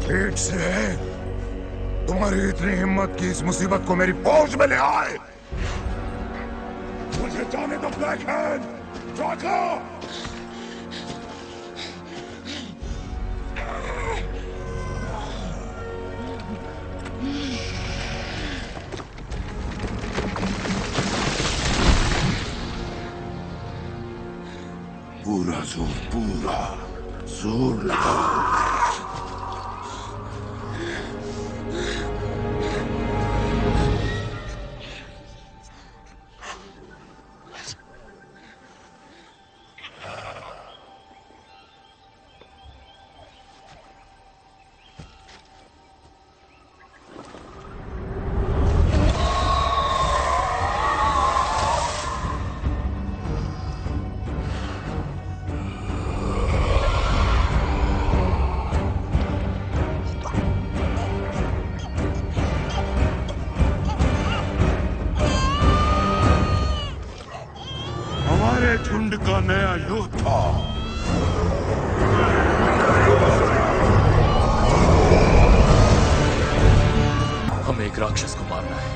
पेट से है। तुम्हारी इतनी हिम्मत की इस मुसीबत को मेरी फौज में ले आए। मुझे जाने दो ब्लैक हैंड, ड्रैको। पूरा जोर लगाओ। हमारे झुंड का नया योद्धा। हमें एक राक्षस को मारना है।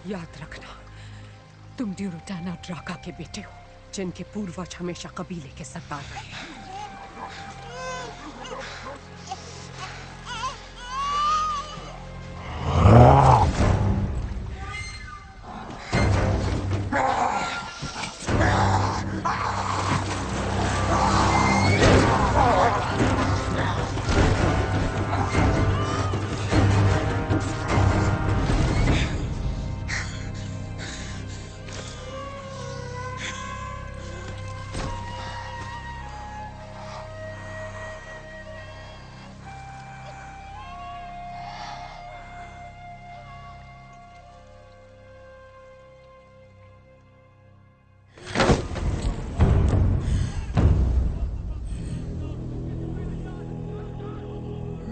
याद रखना, तुम ड्यूरोटाना ड्राका के बेटे हो, जिनके पूर्वज हमेशा कबीले के सरदार रहे।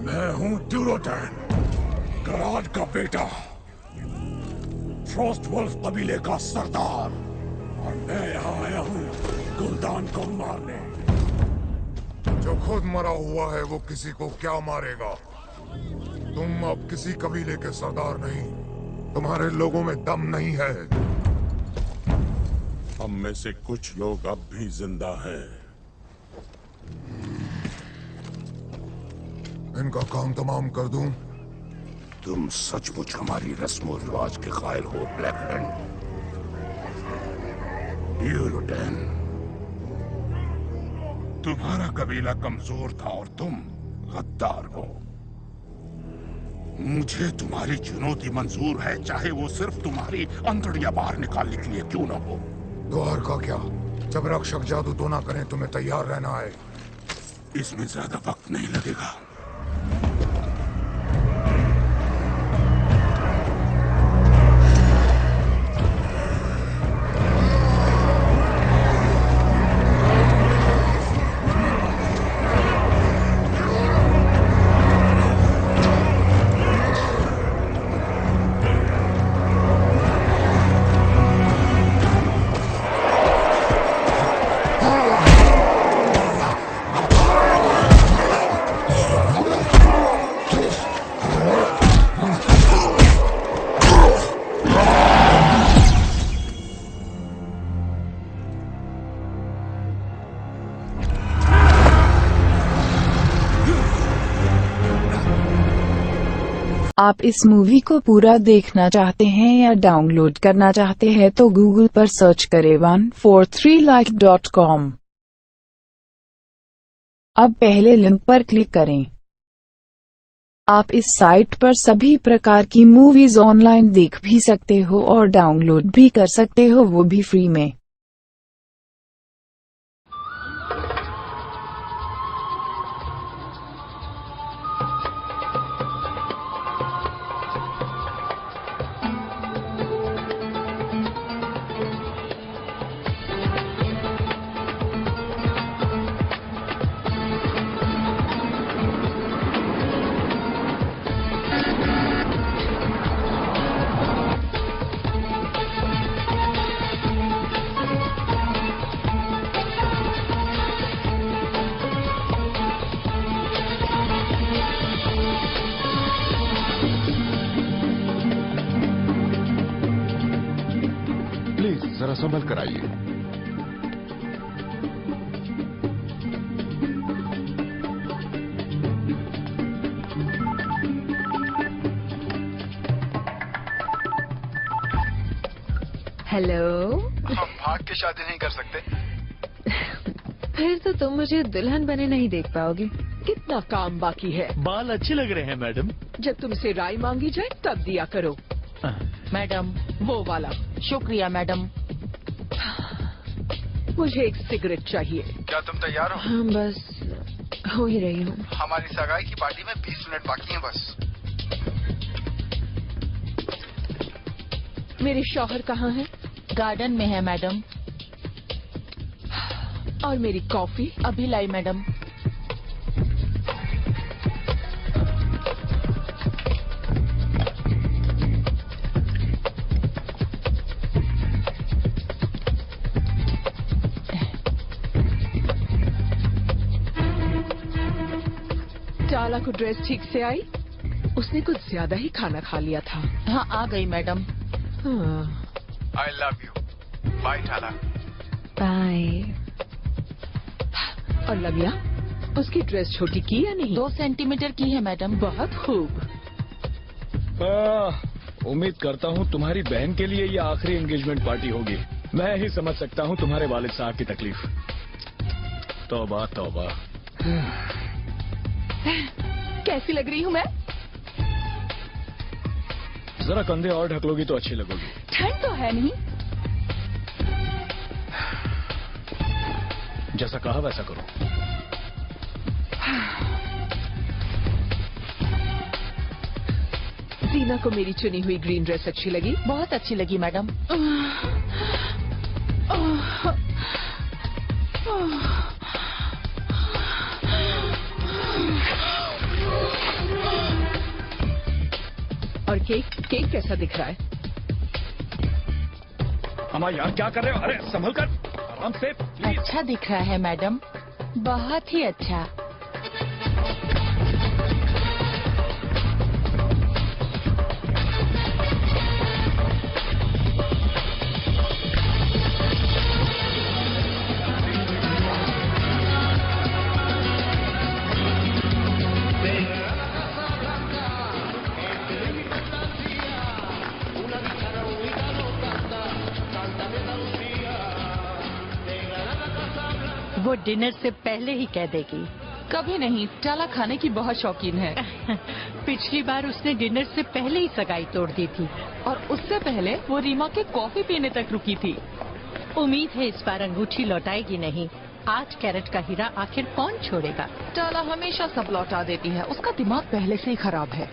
मैं हूं ड्यूरोटैन, गराड का बेटा, फ्रॉस्टवुल्फ कबीले का सरदार, और मैं यहाँ आया हूँ गुलदान को मारने। जो खुद मरा हुआ है वो किसी को क्या मारेगा? तुम अब किसी कबीले के सरदार नहीं, तुम्हारे लोगों में दम नहीं है। हम में से कुछ लोग अब भी जिंदा हैं। इनका काम तमाम कर दूं? तुम सचमुच हमारी रस्मों रिवाज के कायल हो ब्लैक हैंड। ड्यूरोटैन, तुम्हारा कबीला कमजोर था और तुम गद्दार हो। मुझे तुम्हारी चुनौती मंजूर है, चाहे वो सिर्फ तुम्हारी अंतड़ियां बाहर निकालने के लिए क्यों ना हो। द्वार का क्या? जब रक्षक जादू तो ना करें, तुम्हें तैयार रहना है। इसमें ज्यादा वक्त नहीं लगेगा। आप इस मूवी को पूरा देखना चाहते हैं या डाउनलोड करना चाहते हैं तो गूगल पर सर्च करें 143like.com। अब पहले लिंक पर क्लिक करें। आप इस साइट पर सभी प्रकार की मूवीज ऑनलाइन देख भी सकते हो और डाउनलोड भी कर सकते हो, वो भी फ्री में। जरा संभल कर आइए। हेलो। हम भाग के शादी नहीं कर सकते। फिर तो तुम मुझे दुल्हन बने नहीं देख पाओगे। कितना काम बाकी है। बाल अच्छे लग रहे हैं मैडम। जब तुमसे राय मांगी जाए तब दिया करो। मैडम। वो वाला। शुक्रिया मैडम। मुझे एक सिगरेट चाहिए। क्या तुम तैयार हो? हाँ बस हो ही रही हूँ। हमारी सगाई की पार्टी में 20 मिनट बाकी हैं बस। मेरे शौहर कहाँ हैं? गार्डन में है मैडम। और मेरी कॉफी? अभी लाई मैडम। टाला को ड्रेस ठीक से आई? उसने कुछ ज्यादा ही खाना खा लिया था। हाँ आ गई madam. I love you. Bye टाला। बाय। और लमिया, उसकी ड्रेस छोटी की या नहीं? 2 सेंटीमीटर की है मैडम। बहुत खूब। उम्मीद करता हूँ तुम्हारी बहन के लिए ये आखिरी एंगेजमेंट पार्टी होगी। मैं ही समझ सकता हूँ तुम्हारे वालिद साहब की तकलीफ। तौबा तौबा। कैसी लग रही हूँ मैं? जरा कंधे और ढक लोगी तो अच्छी लगोगी। ठंड तो है नहीं। जैसा कहा वैसा करो। जीना को मेरी चुनी हुई ग्रीन ड्रेस अच्छी लगी? बहुत अच्छी लगी मैडम। और केक कैसा दिख रहा है? अम्मा यार क्या कर रहे हो? अरे संभल कर, आराम से प्लीज। अच्छा दिख रहा है मैडम, बहुत ही अच्छा। वो डिनर से पहले ही कह देगी। कभी नहीं, टाला खाने की बहुत शौकीन है। पिछली बार उसने डिनर से पहले ही सगाई तोड़ दी थी। और उससे पहले वो रीमा के कॉफी पीने तक रुकी थी। उम्मीद है इस बार अंगूठी लौटाएगी नहीं। 8 कैरेट का हीरा आखिर कौन छोड़ेगा? टाला हमेशा सब लौटा देती है, उसका दिमाग पहले से ही खराब है।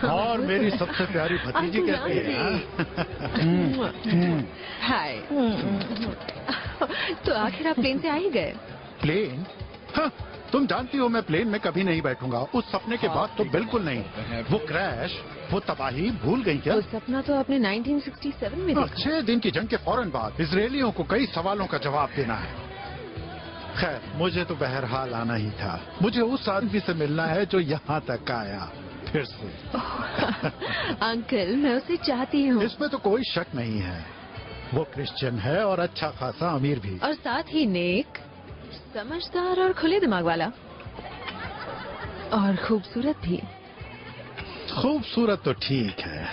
और मेरी सबसे प्यारी भतीजी कैसी है? हाय। तो आखिर आप प्लेन से आ ही गए? प्लेन? हाँ, तुम जानती हो मैं प्लेन में कभी नहीं बैठूंगा। उस सपने के बाद तो बिल्कुल नहीं। वो क्रैश, वो तबाही भूल गई क्या? वो सपना तो आपने 1967 में देखा। 6 दिन की जंग के फौरन बाद इजरायलियों को कई सवालों का जवाब देना है। खैर, मुझे तो बहरहाल आना ही था। मुझे उस आदमी से मिलना है जो यहाँ तक आया फिर से। अंकल, मैं उसे चाहती हूँ। इसमें तो कोई शक नहीं है। वो क्रिश्चियन है और अच्छा खासा अमीर भी। और साथ ही नेक, समझदार और खुले दिमाग वाला। और खूबसूरत भी। खूबसूरत तो ठीक है,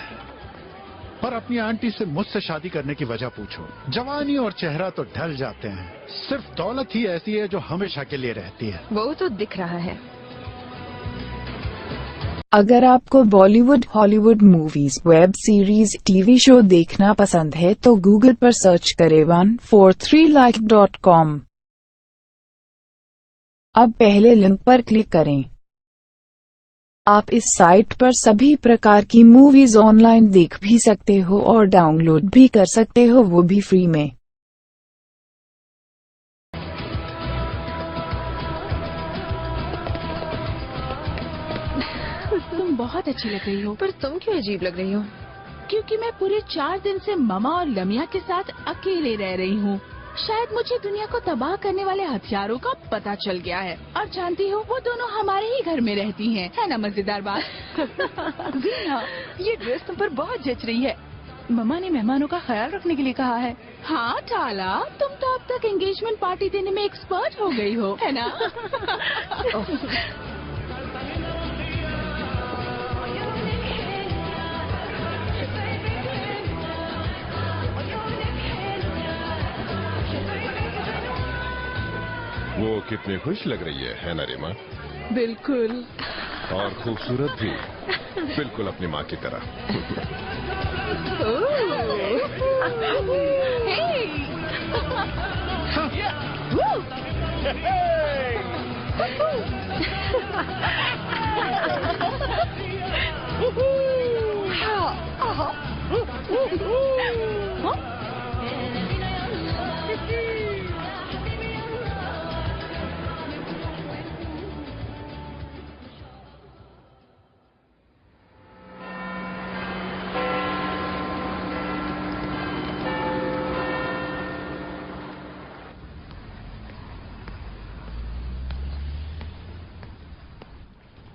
पर अपनी आंटी से मुझसे शादी करने की वजह पूछो। जवानी और चेहरा तो ढल जाते हैं, सिर्फ दौलत ही ऐसी है जो हमेशा के लिए रहती है। वो तो दिख रहा है। अगर आपको Bollywood, Hollywood movies, web series, TV show देखना पसंद है तो गूगल पर सर्च करें 143like.com। अब पहले लिंक पर क्लिक करें। आप इस साइट पर सभी प्रकार की मूवीज ऑनलाइन देख भी सकते हो और डाउनलोड भी कर सकते हो, वो भी फ्री में। तुम बहुत अच्छी लग रही हो। पर तुम क्यों अजीब लग रही हो? क्योंकि मैं पूरे 4 दिन से ममा और लमिया के साथ अकेले रह रही हूँ। शायद मुझे दुनिया को तबाह करने वाले हथियारों का पता चल गया है। और जानती हो, वो दोनों हमारे ही घर में रहती हैं। है ना मजेदार बात? जी हाँ, ये ड्रेस तुम पर बहुत जच रही है। ममा ने मेहमानों का ख्याल रखने के लिए कहा है। हाँ टाला, तुम तो अब तक एंगेजमेंट पार्टी देने में एक्सपर्ट हो गई हो, है ना? वो कितनी खुश लग रही है ना रीमा? बिल्कुल। और खूबसूरत भी, बिल्कुल अपनी माँ की तरह।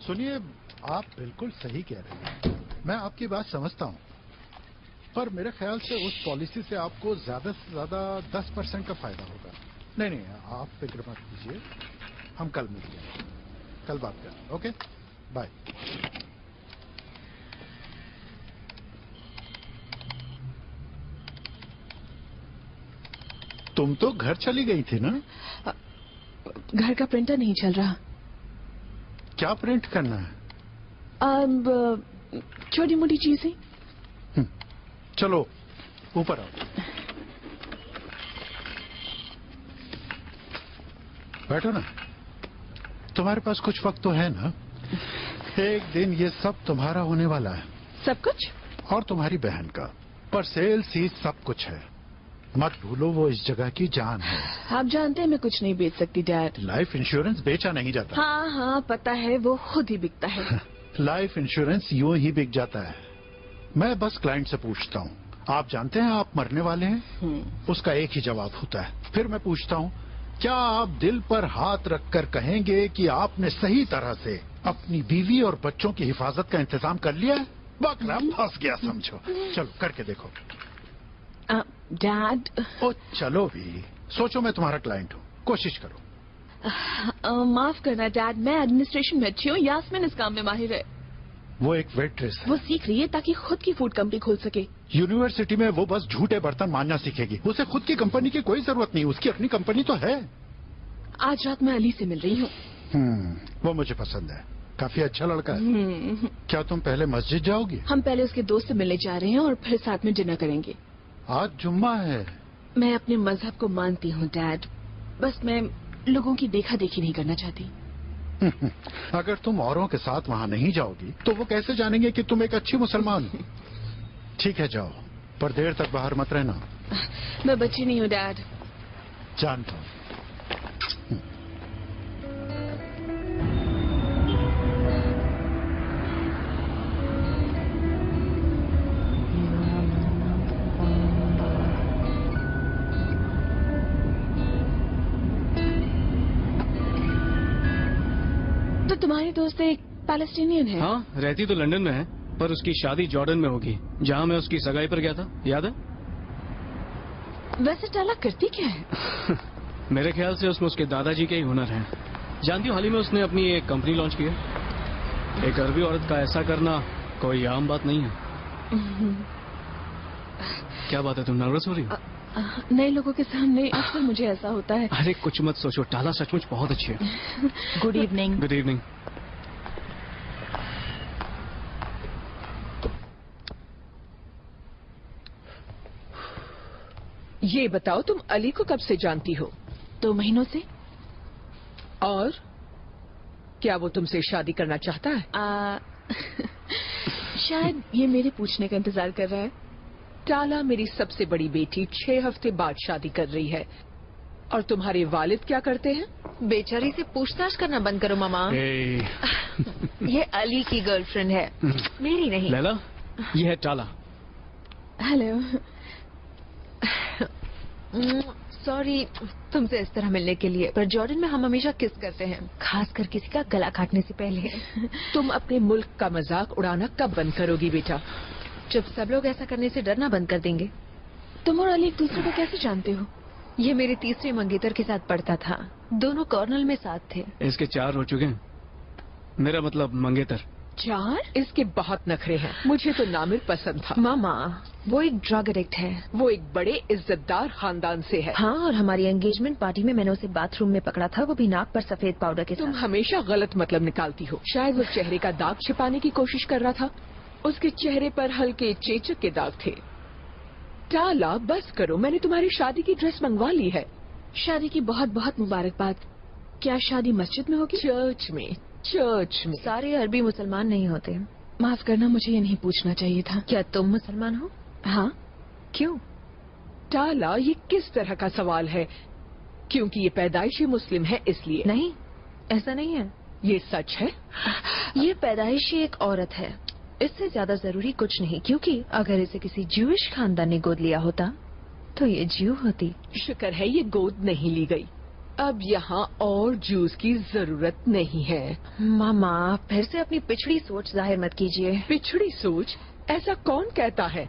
सुनिए, आप बिल्कुल सही कह रहे हैं। मैं आपकी बात समझता हूं, पर मेरे ख्याल से उस पॉलिसी से आपको ज्यादा से ज्यादा 10% का फायदा होगा। नहीं नहीं, आप फिक्र मत कीजिए, हम कल मिलते हैं, कल बात करें। Okay, bye. तुम तो घर चली गई थी ना? घर का प्रिंटर नहीं चल रहा। क्या प्रिंट करना है? अब छोटी मोटी चीजें। चलो ऊपर आओ, बैठो ना। तुम्हारे पास कुछ वक्त तो है ना? एक दिन ये सब तुम्हारा होने वाला है। सब कुछ? और तुम्हारी बहन का। पर सेल सीज सब कुछ है। मत भूलो, वो इस जगह की जान है। आप जानते हैं मैं कुछ नहीं बेच सकती डैड। लाइफ इंश्योरेंस बेचा नहीं जाता। हाँ हाँ पता है, वो खुद ही बिकता है। लाइफ इंश्योरेंस यूं ही बिक जाता है। मैं बस क्लाइंट से पूछता हूँ, आप जानते हैं आप मरने वाले हैं? उसका एक ही जवाब होता है। फिर मैं पूछता हूँ, क्या आप दिल पर हाथ रखकर कहेंगे कि आपने सही तरह से अपनी बीवी और बच्चों की हिफाजत का इंतजाम कर लिया है? बकरा फंस गया समझो। चलो करके देखो। डैड। ओ चलो भी, सोचो मैं तुम्हारा क्लाइंट हूँ, कोशिश करो। माफ करना डैड, मैं एडमिनिस्ट्रेशन में अच्छी हूँ, यास्मिन इस काम में माहिर है। वो एक वेट्रेस है। वो सीख रही है ताकि खुद की फूड कंपनी खोल सके। यूनिवर्सिटी में वो बस झूठे बर्तन मांजना सीखेगी। उसे खुद की कंपनी की कोई जरूरत नहीं, उसकी अपनी कंपनी तो है। आज रात मैं अली से मिल रही हूँ। वो मुझे पसंद है, काफी अच्छा लड़का है। क्या तुम पहले मस्जिद जाओगी? हम पहले उसके दोस्त से मिलने जा रहे हैं और फिर साथ में डिनर करेंगे। आज जुम्मा है। मैं अपने मजहब को मानती हूँ डैड, बस मैं लोगों की देखा देखी नहीं करना चाहती। अगर तुम औरों के साथ वहाँ नहीं जाओगी तो वो कैसे जानेंगे कि तुम एक अच्छी मुसलमान हो? ठीक है जाओ, पर देर तक बाहर मत रहना। मैं बच्ची नहीं हूँ डैड। जानता हूँ। तो तुम्हारी दोस्त एक पैलेस्टीनियन है? हाँ, रहती तो लंदन में है, पर उसकी शादी जॉर्डन में होगी, जहाँ मैं उसकी सगाई पर गया था, याद है? वैसे टाला करती क्या है? मेरे ख्याल से उसमें उसके दादाजी के ही हुनर हैं। जानती हो, हाल ही में उसने अपनी एक कंपनी लॉन्च की है। एक अरबी औरत का ऐसा करना कोई आम बात नहीं है। क्या बात है, तुम नर्वस हो रही हो? नए लोगों के सामने अक्सर मुझे ऐसा होता है। अरे कुछ मत सोचो, टाला सचमुच बहुत अच्छी है। Good evening. Good evening. ये बताओ, तुम अली को कब से जानती हो? 2 महीनों से। और क्या वो तुमसे शादी करना चाहता है? शायद ये मेरे पूछने का इंतजार कर रहा है। टाला मेरी सबसे बड़ी बेटी 6 हफ्ते बाद शादी कर रही है। और तुम्हारे वालिद क्या करते हैं? बेचारी से पूछताछ करना बंद करो मामा। ये अली की गर्लफ्रेंड है, मेरी नहीं। लैला, ये है टाला। हेलो। सॉरी तुमसे इस तरह मिलने के लिए, पर जॉर्डन में हम हमेशा किस करते हैं, खासकर किसी का गला काटने से पहले। तुम अपने मुल्क का मजाक उड़ाना कब बंद करोगी बेटा? जब सब लोग ऐसा करने से डरना बंद कर देंगे। तुम और अली एक दूसरे को कैसे जानते हो? ये मेरे तीसरे मंगेतर के साथ पढ़ता था, दोनों कर्नल में साथ थे। इसके 4 हो चुके हैं, मेरा मतलब मंगेतर। 4? इसके बहुत नखरे हैं। मुझे तो नामिर पसंद था। मामा, वो एक ड्रग एडिक्ट है। वो एक बड़े इज्जतदार खानदान से है। हाँ, और हमारी एंगेजमेंट पार्टी में मैंने उसे बाथरूम में पकड़ा था, वो भी नाक पर सफेद पाउडर के तुम साथ। हमेशा गलत मतलब निकालती हो। शायद वो चेहरे का दाग छिपाने की कोशिश कर रहा था। उसके चेहरे पर हल्के चेचक के दाग थे। टाला, बस करो, मैंने तुम्हारी शादी की ड्रेस मंगवा ली है। शादी की बहुत बहुत मुबारकबाद। क्या शादी मस्जिद में होगी? चर्च में। चर्च में। सारे अरबी मुसलमान नहीं होते। माफ करना, मुझे ये नहीं पूछना चाहिए था। क्या तुम मुसलमान हो? हाँ। क्यों? टाला, ये किस तरह का सवाल है? क्योंकि ये पैदाइशी मुस्लिम है इसलिए। नहीं, ऐसा नहीं है। ये सच है। ये पैदाइशी एक औरत है, इससे ज्यादा जरूरी कुछ नहीं। क्योंकि अगर इसे किसी ज्यूइश खानदान ने गोद लिया होता तो ये ज्यू होती। शुक्र है ये गोद नहीं ली गई। अब यहाँ और जूस की जरूरत नहीं है। मामा, फिर से अपनी पिछड़ी सोच जाहिर मत कीजिए। पिछड़ी सोच? ऐसा कौन कहता है?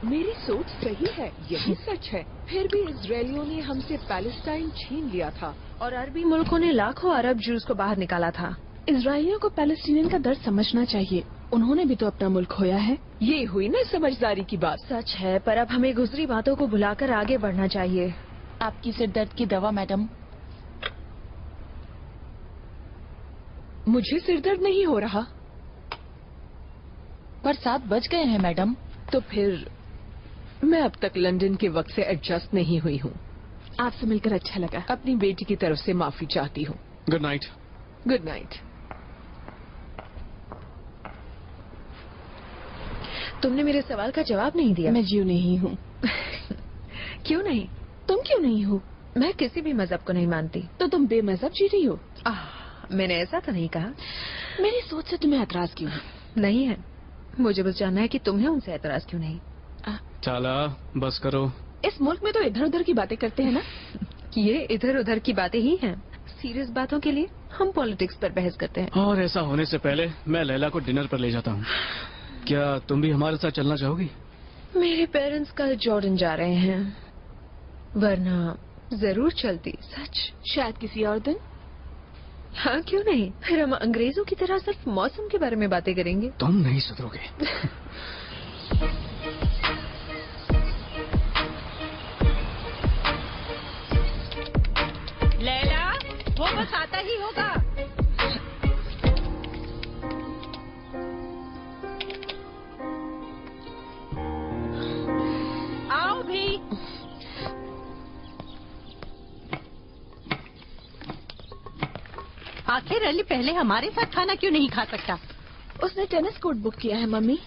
मेरी सोच सही है, यही सच है। फिर भी इजरायलियों ने हमसे पैलेस्टाइन छीन लिया था और अरबी मुल्कों ने लाखों अरब जूस को बाहर निकाला था। इजरायलियों को पैलेस्टीनियन का दर्द समझना चाहिए, उन्होंने भी तो अपना मुल्क खोया है। ये हुई ना समझदारी की बात। सच है, पर अब हमें गुजरी बातों को भुलाकर आगे बढ़ना चाहिए। आपकी सिर दर्द की दवा मैडम। मुझे सिर दर्द नहीं हो रहा। पर 7 बज गए हैं मैडम। तो फिर मैं अब तक लंदन के वक्त से एडजस्ट नहीं हुई हूँ। आपसे मिलकर अच्छा लगा। अपनी बेटी की तरफ से माफी चाहती हूँ। Good night. Good night. तुमने मेरे सवाल का जवाब नहीं दिया। मैं ज्यू नहीं हूँ। क्यों नहीं? तुम क्यों नहीं हो? मैं किसी भी मजहब को नहीं मानती। तो तुम बेमजहब जी रही हो? मैंने ऐसा तो नहीं कहा। मेरी सोच से तुम्हें एतराज क्यों है? नहीं है, मुझे बस जानना है कि तुम्हें उनसे एतराज क्यों नहीं। चाला, बस करो। इस मुल्क में तो इधर उधर की बातें करते हैं ना। ये इधर उधर की बातें ही हैं। सीरियस बातों के लिए हम पॉलिटिक्स पर बहस करते हैं। और ऐसा होने से पहले मैं लैला को डिनर पर ले जाता हूँ। क्या तुम भी हमारे साथ चलना चाहोगी? मेरे पेरेंट्स कल जॉर्डन जा रहे हैं, वरना जरूर चलती। सच। शायद किसी और दिन। हाँ, क्यों नहीं। फिर हम अंग्रेजों की तरह सिर्फ मौसम के बारे में बातें करेंगे। तुम नहीं सुधरोगे। लैला, वो बस आता ही होगा। आओ भी। आखिर अली पहले हमारे साथ खाना क्यों नहीं खा सकता? उसने टेनिस कोर्ट बुक किया है मम्मी।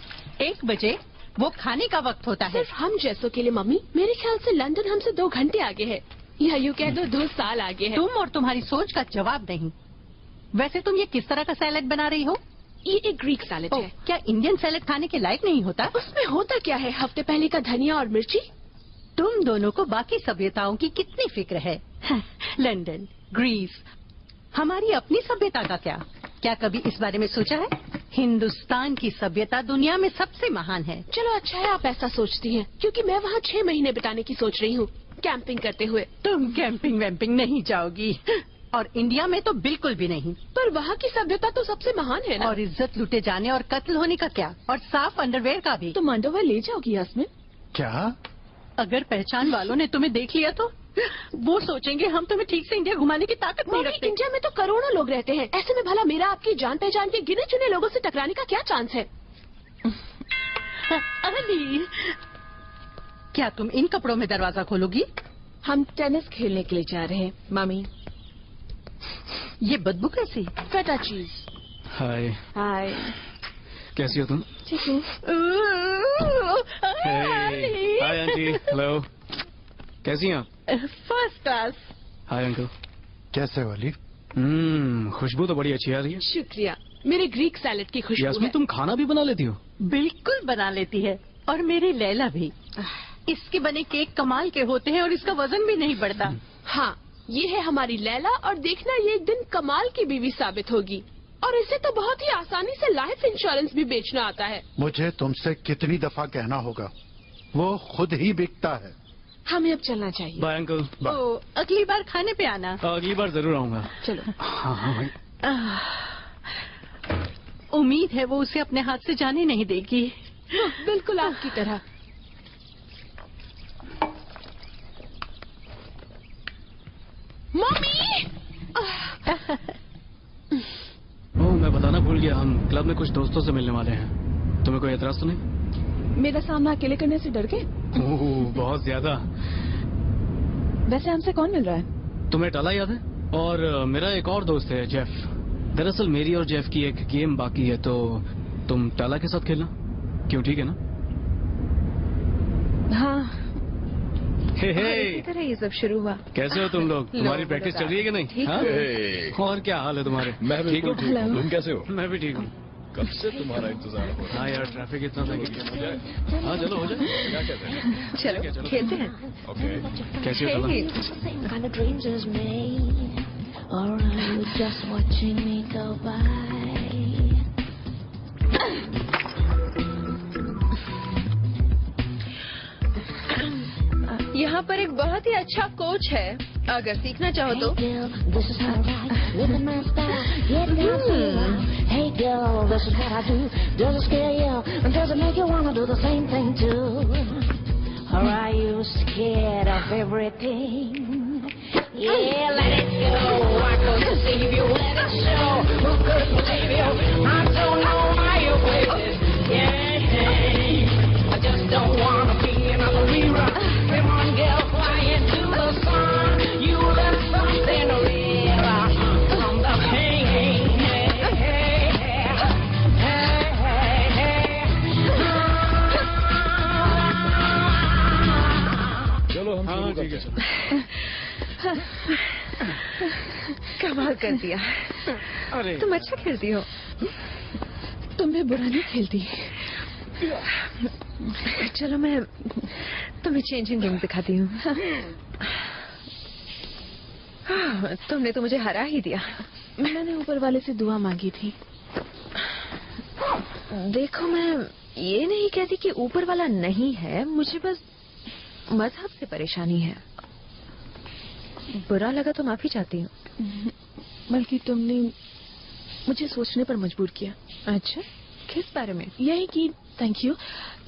1 बजे वो खाने का वक्त होता है। सिर्फ हम जैसों के लिए मम्मी। मेरे ख्याल से लंदन हमसे 2 घंटे आगे है, या यूँ कह दो 2 साल आगे है। तुम और तुम्हारी सोच का जवाब नहीं। वैसे तुम ये किस तरह का सैलेड बना रही हो? ये एक ग्रीक सैलेड है। क्या इंडियन सैलेड खाने के लायक नहीं होता? उसमें होता क्या है? हफ्ते पहले का धनिया और मिर्ची। तुम दोनों को बाकी सभ्यताओं की कितनी फिक्र है। लंदन, ग्रीस, हमारी अपनी सभ्यता का क्या? क्या कभी इस बारे में सोचा है? हिंदुस्तान की सभ्यता दुनिया में सबसे महान है। चलो अच्छा है आप ऐसा सोचती हैं, क्योंकि मैं वहाँ 6 महीने बिताने की सोच रही हूँ, कैंपिंग करते हुए। तुम कैंपिंग वैम्पिंग नहीं जाओगी, और इंडिया में तो बिल्कुल भी नहीं। पर वहाँ की सभ्यता तो सबसे महान है ना। और इज्जत लूटे जाने और कत्ल होने का क्या? और साफ अंडरवेयर का भी। तुम अंडरवेयर ले जाओगी यास्मीन? क्या? अगर पहचान वालों ने तुम्हें देख लिया तो वो सोचेंगे हम तुम्हें ठीक से इंडिया घुमाने की ताकत नहीं रखते। इंडिया में तो करोड़ों लोग रहते हैं, ऐसे में भला मेरा आपकी जान पहचान के गिने चुने लोगों से टकराने का क्या चांस है? अली, क्या तुम इन कपड़ों में दरवाजा खोलोगी? हम टेनिस खेलने के लिए जा रहे हैं मामी। ये बदबू कैसी? फटा चीज। हाय। हाय। कैसी हो तुम? ठीक हूँ। Hi aunty. हेलो। कैसी हैं आप? First class. Hi uncle. कैसे हो अली? खुशबू तो बड़ी अच्छी आ रही है। शुक्रिया। मेरे ग्रीक सैलेड की खुशबू यास्मीन, है। तुम खाना भी बना लेती हो? बिल्कुल बना लेती है, और मेरी लैला भी। इसके बने केक कमाल के होते हैं और इसका वजन भी नहीं बढ़ता। हाँ, ये है हमारी लैला, और देखना ये एक दिन कमाल की बीवी साबित होगी। और इसे तो बहुत ही आसानी से लाइफ इंश्योरेंस भी बेचना आता है। मुझे तुमसे कितनी दफा कहना होगा वो खुद ही बिकता है। हमें अब चलना चाहिए। Bye uncle. ओ, अगली बार खाने पे आना। अगली बार जरूर आऊंगा। चलो। हाँ। उम्मीद है वो उसे अपने हाथ से जाने नहीं देगी। बिल्कुल आपकी तरह। मम्मी! ओह, मैं बताना भूल गया, हम क्लब में कुछ दोस्तों से मिलने वाले हैं। तुम्हें कोई एतराज तो नहीं? मेरा सामना अकेले करने से डर गए? ओह, बहुत ज्यादा। वैसे हमसे कौन मिल रहा है? तुम्हें टाला याद है? और मेरा एक और दोस्त है जेफ। दरअसल मेरी और जेफ की एक गेम बाकी है, तो तुम टाला के साथ खेलना। क्यों, ठीक है ना? हाँ। हे इसी तरह ये सब शुरू हुआ। कैसे हो तुम लोग? तुम्हारी प्रैक्टिस चल रही है कि नहीं? हाँ? और क्या हाल है तुम्हारे? मैं ठीक हो? तुम कैसे हो? मैं भी ठीक हूँ। कब से तुम्हारा इंतजार हो रहा है? हाँ यार, ट्रैफिक इतना था कि हाँ चलो हो जाए। क्या कहते हैं? चलो खेलते हैं। ओके। कैसे चला? यहाँ पर एक बहुत ही अच्छा कोच है, अगर सीखना चाहो तो। Hey girl, this is what I do. Does it scare you? Does it make you wanna do the same thing too? Or are you scared of everything? Yeah, let it go. I could deceive you, let it show. Who could believe you? I don't know why you play this. Yeah, I just don't wanna be another rerun. Come on, girl, fly into the sun. You left something real from the pain. चलो हम हाँ ठीक है। कमाल कर दिया। अरे तुम अच्छा खेलती हो। तुम भी बुरा नहीं खेलती। चलो मैं तुम्हें चेंजिंग रूम दिखाती हूँ। तुमने तो मुझे हरा ही दिया। मैंने ऊपर वाले से दुआ मांगी थी। देखो, मैं ये नहीं कहती कि ऊपर वाला नहीं है, मुझे बस मजहब से परेशानी है। बुरा लगा तो माफी चाहती हूँ। बल्कि तुमने मुझे सोचने पर मजबूर किया। अच्छा, किस बारे में? यही कि थैंक यू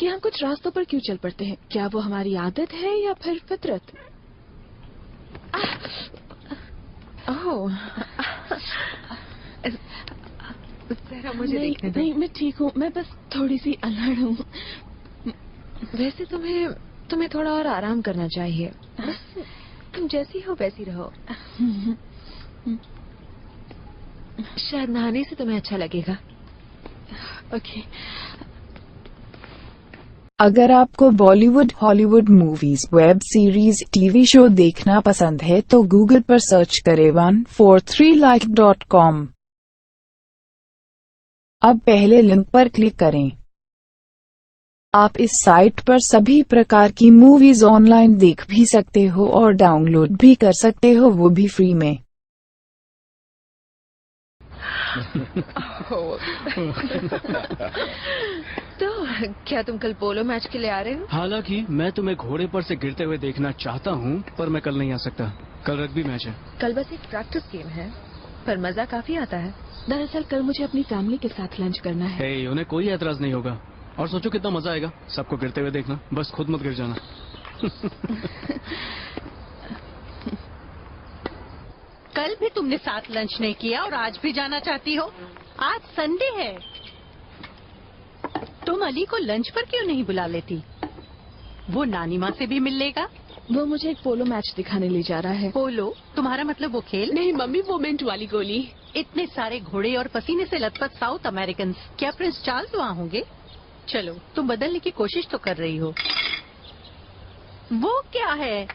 कि हम कुछ रास्तों पर क्यों चल पड़ते हैं। क्या वो हमारी आदत है या फिर फितरत? ओह, जरा मुझे देखने दो। नहीं, मैं ठीक हूँ। मैं बस थोड़ी सी अलर्ट हूँ। वैसे तुम्हें थोड़ा और आराम करना चाहिए। तुम जैसी हो वैसी रहो। शायद नहाने से तुम्हें अच्छा लगेगा। ओके। अगर आपको Bollywood, Hollywood movies, web series, TV show देखना पसंद है तो गूगल पर सर्च करें 143like.com। अब पहले लिंक पर क्लिक करें। आप इस साइट पर सभी प्रकार की मूवीज ऑनलाइन देख भी सकते हो और डाउनलोड भी कर सकते हो, वो भी फ्री में। तो क्या तुम कल पोलो मैच के लिए आ रहे हो? हालांकि मैं तुम्हें घोड़े पर से गिरते हुए देखना चाहता हूँ, पर मैं कल नहीं आ सकता। कल रग्बी मैच है। कल बस एक प्रैक्टिस गेम है, पर मजा काफी आता है। दरअसल कल मुझे अपनी फैमिली के साथ लंच करना है। हे, उन्हें कोई एतराज नहीं होगा। और सोचो कितना मजा आएगा सबको गिरते हुए देखना। बस खुद मत गिर जाना। कल भी तुमने साथ लंच नहीं किया और आज भी जाना चाहती हो? आज संडे है। तुम अली को लंच पर क्यों नहीं बुला लेती? वो नानी माँ से भी मिल लेगा। वो मुझे एक पोलो मैच दिखाने ले जा रहा है। पोलो? तुम्हारा मतलब वो खेल? नहीं मम्मी, वो मिंट वाली गोली। इतने सारे घोड़े और पसीने से लथपथ साउथ अमेरिकन, क्या प्रिंस चार्ल्स वहाँ होंगे? चलो, तुम बदलने की कोशिश तो कर रही हो। वो क्या है?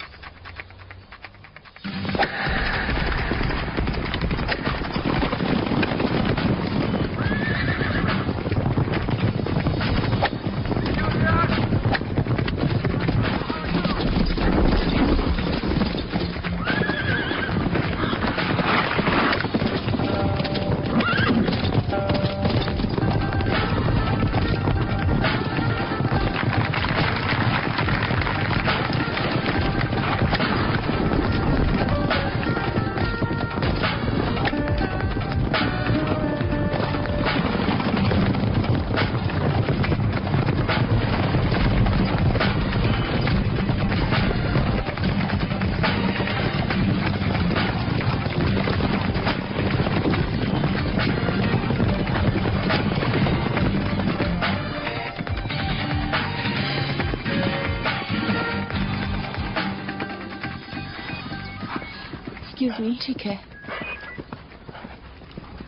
Excuse me. ठीक है।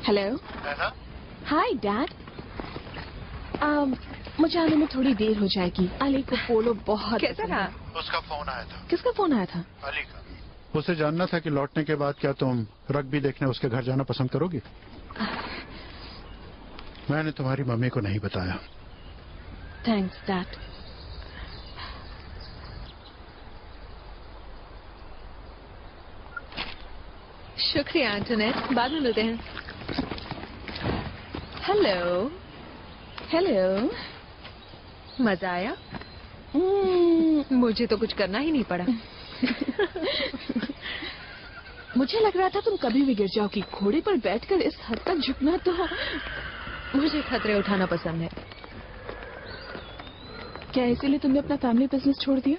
हेलो। Hi dad. मुझे आने में थोड़ी देर हो जाएगी। अली को पोलो बहुत कैसा रहा? उसका फोन आया था। किसका फोन आया था? अली का। उसे जानना था कि लौटने के बाद क्या तुम रग्बी देखने उसके घर जाना पसंद करोगी? मैंने तुम्हारी मम्मी को नहीं बताया। Thanks dad. शुक्रिया एंटोनेट, बाद में मिलते हैं। हेलो। हेलो। मजा आया? मुझे तो कुछ करना ही नहीं पड़ा। मुझे लग रहा था तुम कभी भी गिर जाओगी। घोड़े पर बैठकर इस हद तक झुकना तो। मुझे खतरे उठाना पसंद है। क्या इसीलिए तुमने अपना फैमिली बिजनेस छोड़ दिया?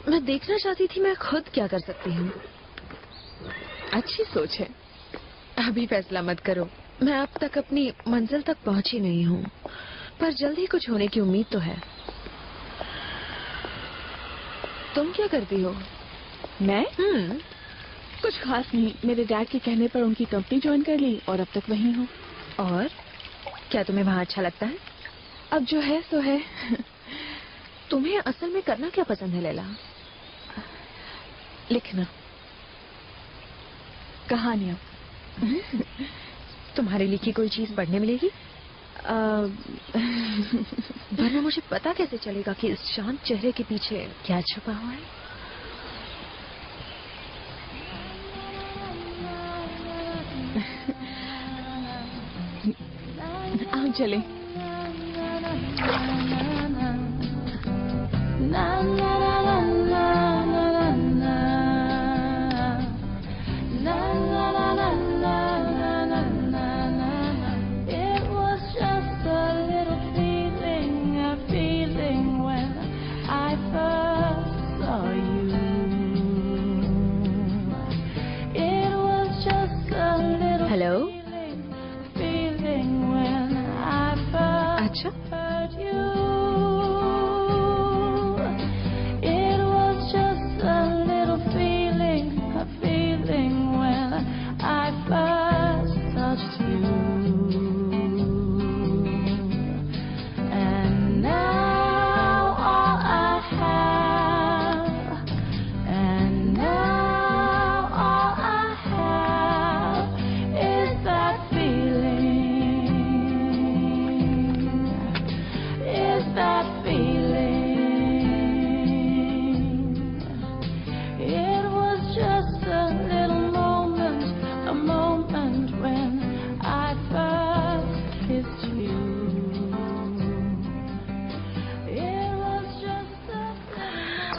मैं देखना चाहती थी मैं खुद क्या कर सकती हूँ। अच्छी सोच है। अभी फैसला मत करो। मैं अब तक अपनी मंजिल तक पहुंची नहीं हूँ, पर जल्द ही कुछ होने की उम्मीद तो है। तुम क्या करती हो? मैं? कुछ खास नहीं। मेरे डैड के कहने पर उनकी कंपनी ज्वाइन कर ली और अब तक वहीं हूँ। और क्या तुम्हें वहाँ अच्छा लगता है? अब जो है सो है। तुम्हें असल में करना क्या पसंद है लैला? लिखना, कहानियाँ। तुम्हारी लिखी कोई चीज पढ़ने मिलेगी? वरना मुझे पता कैसे चलेगा कि इस शांत चेहरे के पीछे क्या छुपा हुआ है? आओ चले। हेलो। अच्छा,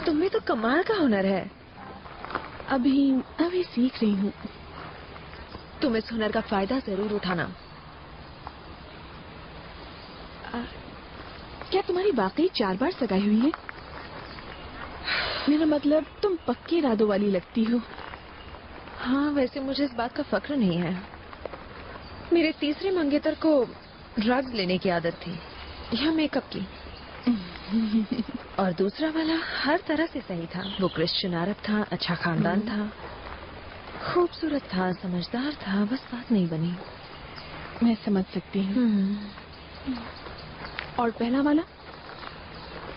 तुम्हें तो कमाल का हुनर है। अभी सीख रही हूँ। तुम इस हुनर का फायदा जरूर उठाना। क्या तुम्हारी वाकई 4 बार सगाई हुई है? मेरा मतलब तुम पक्के इरादों वाली लगती हो। हाँ, वैसे मुझे इस बात का फक्र नहीं है। मेरे तीसरे मंगेतर को ड्रग्स लेने की आदत थी या मेकअप की। और दूसरा वाला हर तरह से सही था। वो क्रिश्चियन अरब था, अच्छा खानदान था, खूबसूरत था, समझदार था, बस बात नहीं बनी। मैं समझ सकती हूँ। और पहला वाला?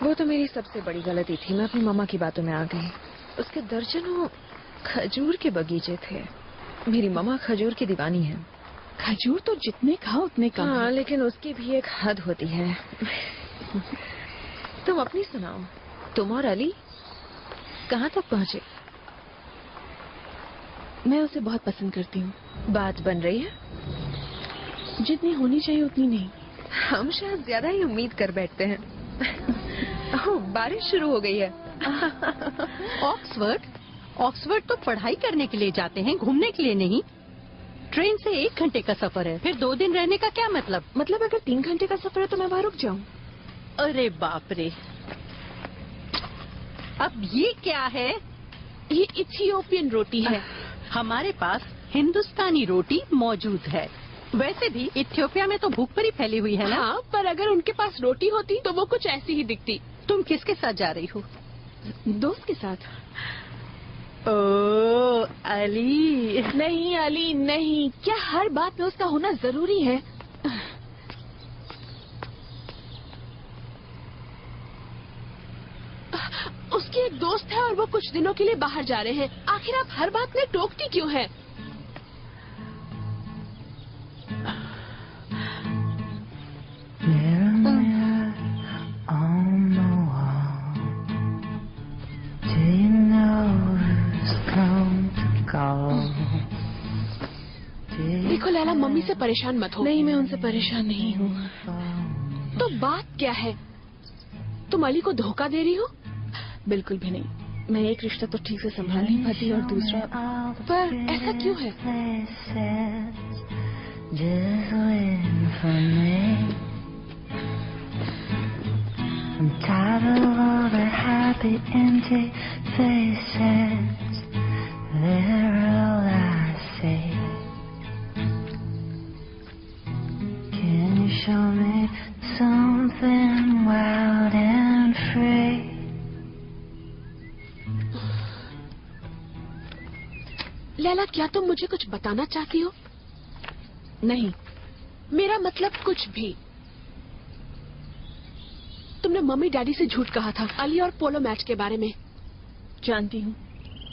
वो तो मेरी सबसे बड़ी गलती थी। मैं अपनी मामा की बातों में आ गई। उसके दर्जनों खजूर के बगीचे थे। मेरी मामा खजूर की दीवानी है। खजूर तो जितने खाओ उतने कम। हाँ, लेकिन उसकी भी एक हद होती है। तुम अपनी सुनाओ। तुम और अली कहाँ तक पहुँचे? मैं उसे बहुत पसंद करती हूँ। बात बन रही है? जितनी होनी चाहिए उतनी नहीं। हम शायद ज्यादा ही उम्मीद कर बैठते हैं। ओह, बारिश शुरू हो गई है। ऑक्सफोर्ड तो पढ़ाई करने के लिए जाते हैं, घूमने के लिए नहीं। ट्रेन से 1 घंटे का सफर है, फिर 2 दिन रहने का क्या मतलब? मतलब अगर 3 घंटे का सफर है तो मैं वहाँ रुक जाऊँ। अरे बाप रे, अब ये क्या है? ये इथियोपियन रोटी है। हमारे पास हिंदुस्तानी रोटी मौजूद है। वैसे भी इथियोपिया में तो भूखमरी फैली हुई है ना? हाँ, पर अगर उनके पास रोटी होती तो वो कुछ ऐसी ही दिखती। तुम किसके साथ जा रही हो? दोस्त के साथ। ओह, अली। नहीं अली नहीं, क्या हर बात में उसका होना जरूरी है? उसकी एक दोस्त है और वो कुछ दिनों के लिए बाहर जा रहे हैं। आखिर आप हर बात में टोकती क्यों है? देखो लैला, मम्मी से परेशान मत हो। नहीं, मैं उनसे परेशान नहीं हूँ। तो बात क्या है? तुम अली को धोखा दे रही हो? बिल्कुल भी नहीं। मैं एक रिश्ता तो ठीक से संभाल नहीं पाती और दूसरा। पर ऐसा क्यों है? I'm tired of all the happy empty faces. They're all I see. Can you show me something wild and free? Laila, क्या तुम मुझे कुछ बताना चाहती हो? नहीं। मेरा मतलब कुछ भी। तुमने मम्मी डैडी से झूठ कहा था अली और पोलो मैच के बारे में। जानती हूँ,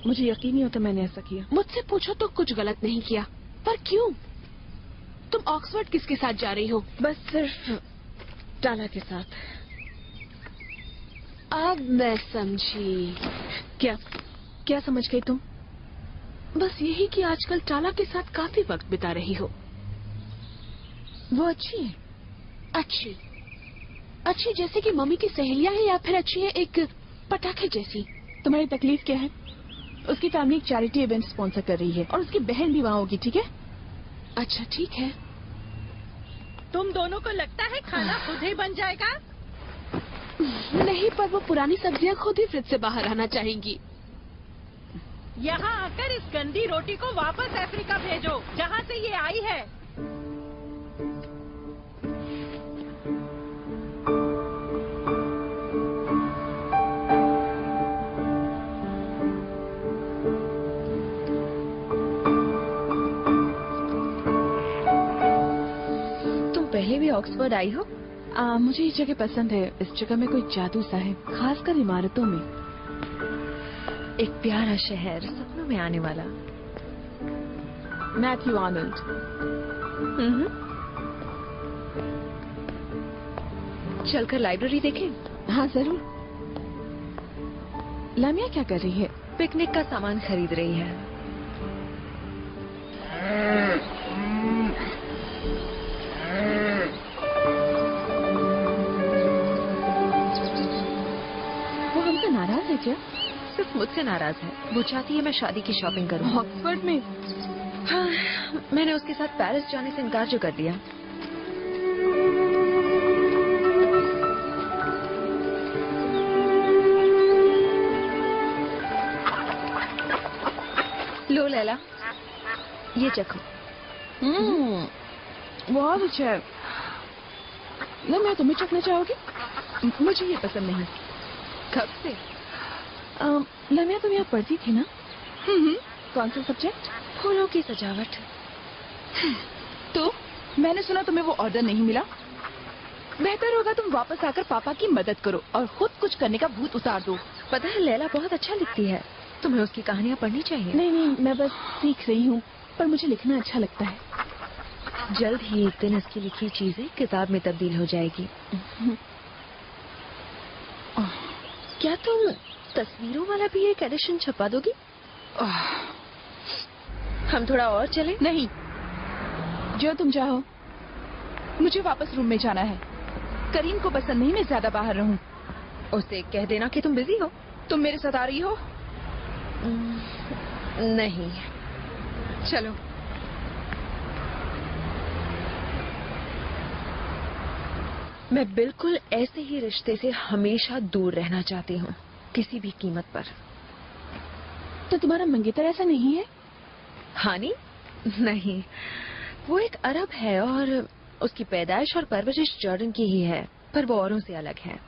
मुझे यकीन नहीं होता मैंने ऐसा किया। मुझसे पूछो तो कुछ गलत नहीं किया, पर क्यों? तुम ऑक्सफोर्ड किसके साथ जा रही हो? बस सिर्फ टाला के साथ। अब मैं समझी। क्या समझ गई तुम? बस यही कि आजकल टाला के साथ काफी वक्त बिता रही हो। वो अच्छी है? अच्छी जैसे कि मम्मी की सहेलियां हैं, या फिर अच्छी है एक पटाखे जैसी? तुम्हारी तकलीफ क्या है? उसकी फैमिली एक चैरिटी इवेंट स्पॉन्सर कर रही है और उसकी बहन भी वहाँ होगी, ठीक है? अच्छा ठीक है। तुम दोनों को लगता है खाना खुद ही बन जाएगा? नहीं, पर वो पुरानी सब्जियां खुद ही फ्रिज से बाहर आना चाहेंगी। यहाँ आकर इस गंदी रोटी को वापस अफ्रीका भेजो, जहाँ से ये आई है। तुम पहले भी ऑक्सफोर्ड आई हो? मुझे ये जगह पसंद है। इस जगह में कोई जादू सा है, खासकर इमारतों में। एक प्यारा शहर, सपनों में आने वाला। Matthew Arnold. चलकर लाइब्रेरी देखें? हाँ जरूर। लामिया क्या कर रही है? पिकनिक का सामान खरीद रही है। वो हमसे नाराज है क्या? सिर्फ मुझसे नाराज है। वो चाहती है मैं शादी की शॉपिंग करूं। ऑक्सफोर्ड में? हाँ, मैंने उसके साथ पेरिस जाने से इनकार जो कर दिया। लो लैला, ये चखो। बहुत अच्छा है। ना मैं तुम्हें चखना चाहोगी? मुझे ये पसंद नहीं। कब से? लमिया, तुम यहाँ पढ़ती थी ना? कौन सा सब्जेक्ट? फूलों की सजावट। तो मैंने सुना तुम्हें वो ऑर्डर नहीं मिला। बेहतर होगा तुम वापस आकर पापा की मदद करो और खुद कुछ करने का भूत उतार दो। पता है लैला बहुत अच्छा लिखती है, तुम्हें उसकी कहानियाँ पढ़नी चाहिए। नहीं, मैं बस सीख रही हूँ, पर मुझे लिखना अच्छा लगता है। जल्द ही एक दिन उसकी लिखी चीजें किताब में तब्दील हो जाएगी। क्या तुम तस्वीरों वाला भी एक एडिशन छपा दोगी? हम थोड़ा और चलें? नहीं, जो तुम चाहो। मुझे वापस रूम में जाना है। करीम को पसंद नहीं मैं ज्यादा बाहर रहूं। उसे कह देना कि तुम बिजी हो। तुम मेरे साथ आ रही हो? नहीं, चलो। मैं बिल्कुल ऐसे ही रिश्ते से हमेशा दूर रहना चाहती हूँ, किसी भी कीमत पर। तो तुम्हारा मंगेतर ऐसा नहीं है? हानी? नहीं, वो एक अरब है और उसकी पैदाइश और परवरिश जॉर्डन की ही है, पर वो औरों से अलग है।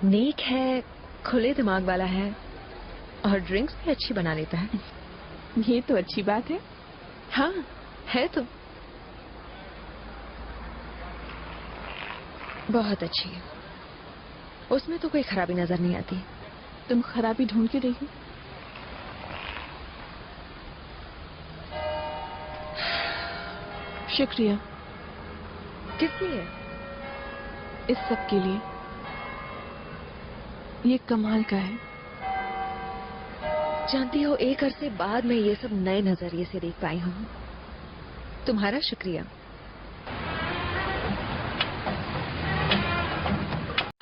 नेक है, खुले दिमाग वाला है और ड्रिंक्स भी अच्छी बना लेता है। ये तो अच्छी बात है। हाँ है तो बहुत अच्छी है। उसमें तो कोई खराबी नजर नहीं आती। तुम खराबी ढूंढ के देखो। शुक्रिया। किस लिए? इस सब के लिए। ये कमाल का है। जानती हो, एक अरसे बाद मैं ये सब नए नजरिए से देख पाई हूँ। तुम्हारा शुक्रिया।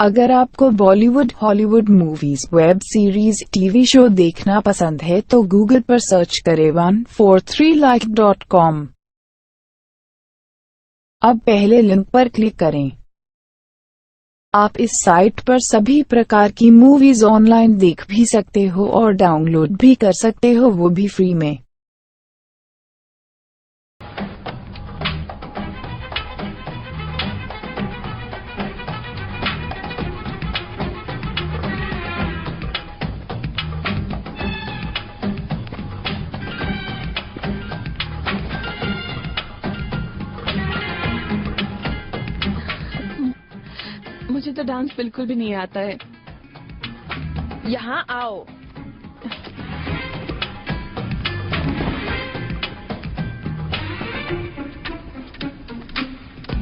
अगर आपको Bollywood, Hollywood movies, web series, TV show देखना पसंद है तो गूगल पर सर्च करें 143like.com। अब पहले लिंक पर क्लिक करें। आप इस साइट पर सभी प्रकार की मूवीज ऑनलाइन देख भी सकते हो और डाउनलोड भी कर सकते हो, वो भी फ्री में। मुझे तो डांस बिल्कुल भी नहीं आता है। यहाँ आओ।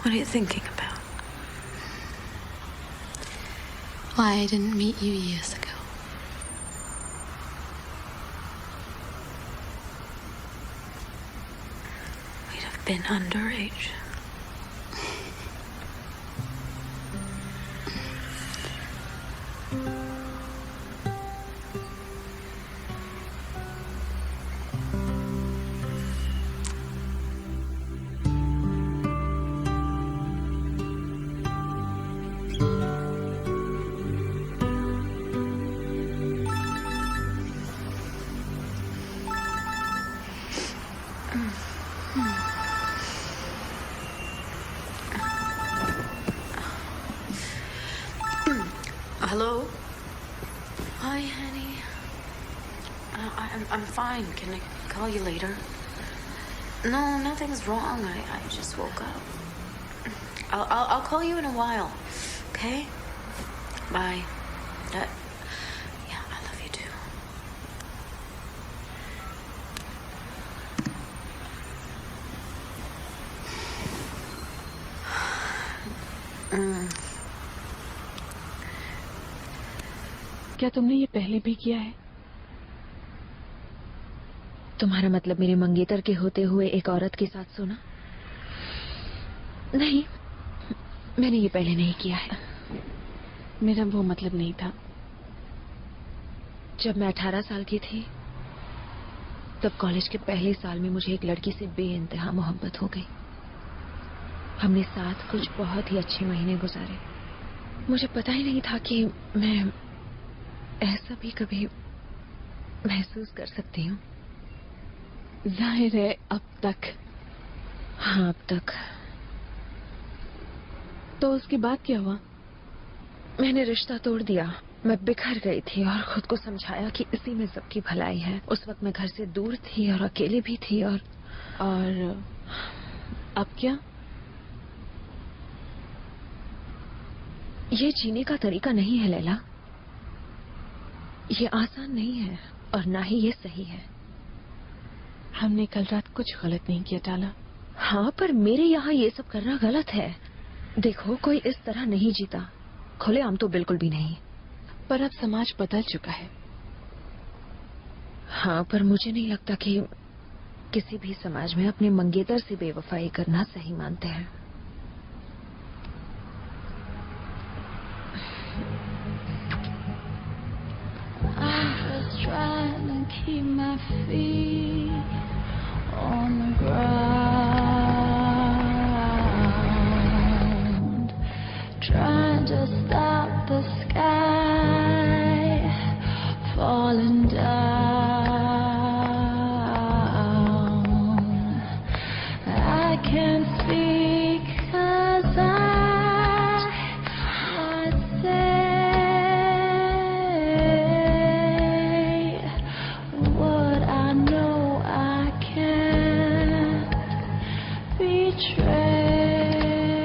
What are you thinking about? Why I didn't meet you years ago. We'd have been underage. Hello? Hi, honey. I'm fine. Can I call you later? No, nothing's wrong. I just woke up. I'll call you in a while. Okay? Bye. Yeah, I love you too. क्या तुमने ये पहले भी किया है? तुम्हारा मतलब मेरे मंगेतर के होते हुए एक औरत के साथ सोना? नहीं, मैंने ये पहले नहीं किया है। मेरा वो मतलब नहीं था। जब मैं 18 साल की थी तब कॉलेज के पहले साल में मुझे एक लड़की से बेइंतहा मोहब्बत हो गई। हमने साथ कुछ बहुत ही अच्छे महीने गुजारे। मुझे पता ही नहीं था कि मैं ऐसा भी कभी महसूस कर सकती हूँ। जाहिर है अब तक। हाँ, अब तक। तो उसके बाद क्या हुआ? मैंने रिश्ता तोड़ दिया। मैं बिखर गई थी और खुद को समझाया कि इसी में सबकी भलाई है। उस वक्त मैं घर से दूर थी और अकेली भी थी। और अब क्या? ये जीने का तरीका नहीं है लैला। ये आसान नहीं है और ना ही ये सही है। हमने कल रात कुछ गलत नहीं किया टाला। हाँ, पर मेरे यहाँ ये सब करना गलत है। देखो, कोई इस तरह नहीं जीता, खुलेआम तो बिल्कुल भी नहीं। पर अब समाज बदल चुका है। हाँ, पर मुझे नहीं लगता कि किसी भी समाज में अपने मंगेतर से बेवफाई करना सही मानते हैं। I'm just trying to keep my feet on the ground, trying to stop the sky falling down. I can't speak 'cause I say what I know I can't betray.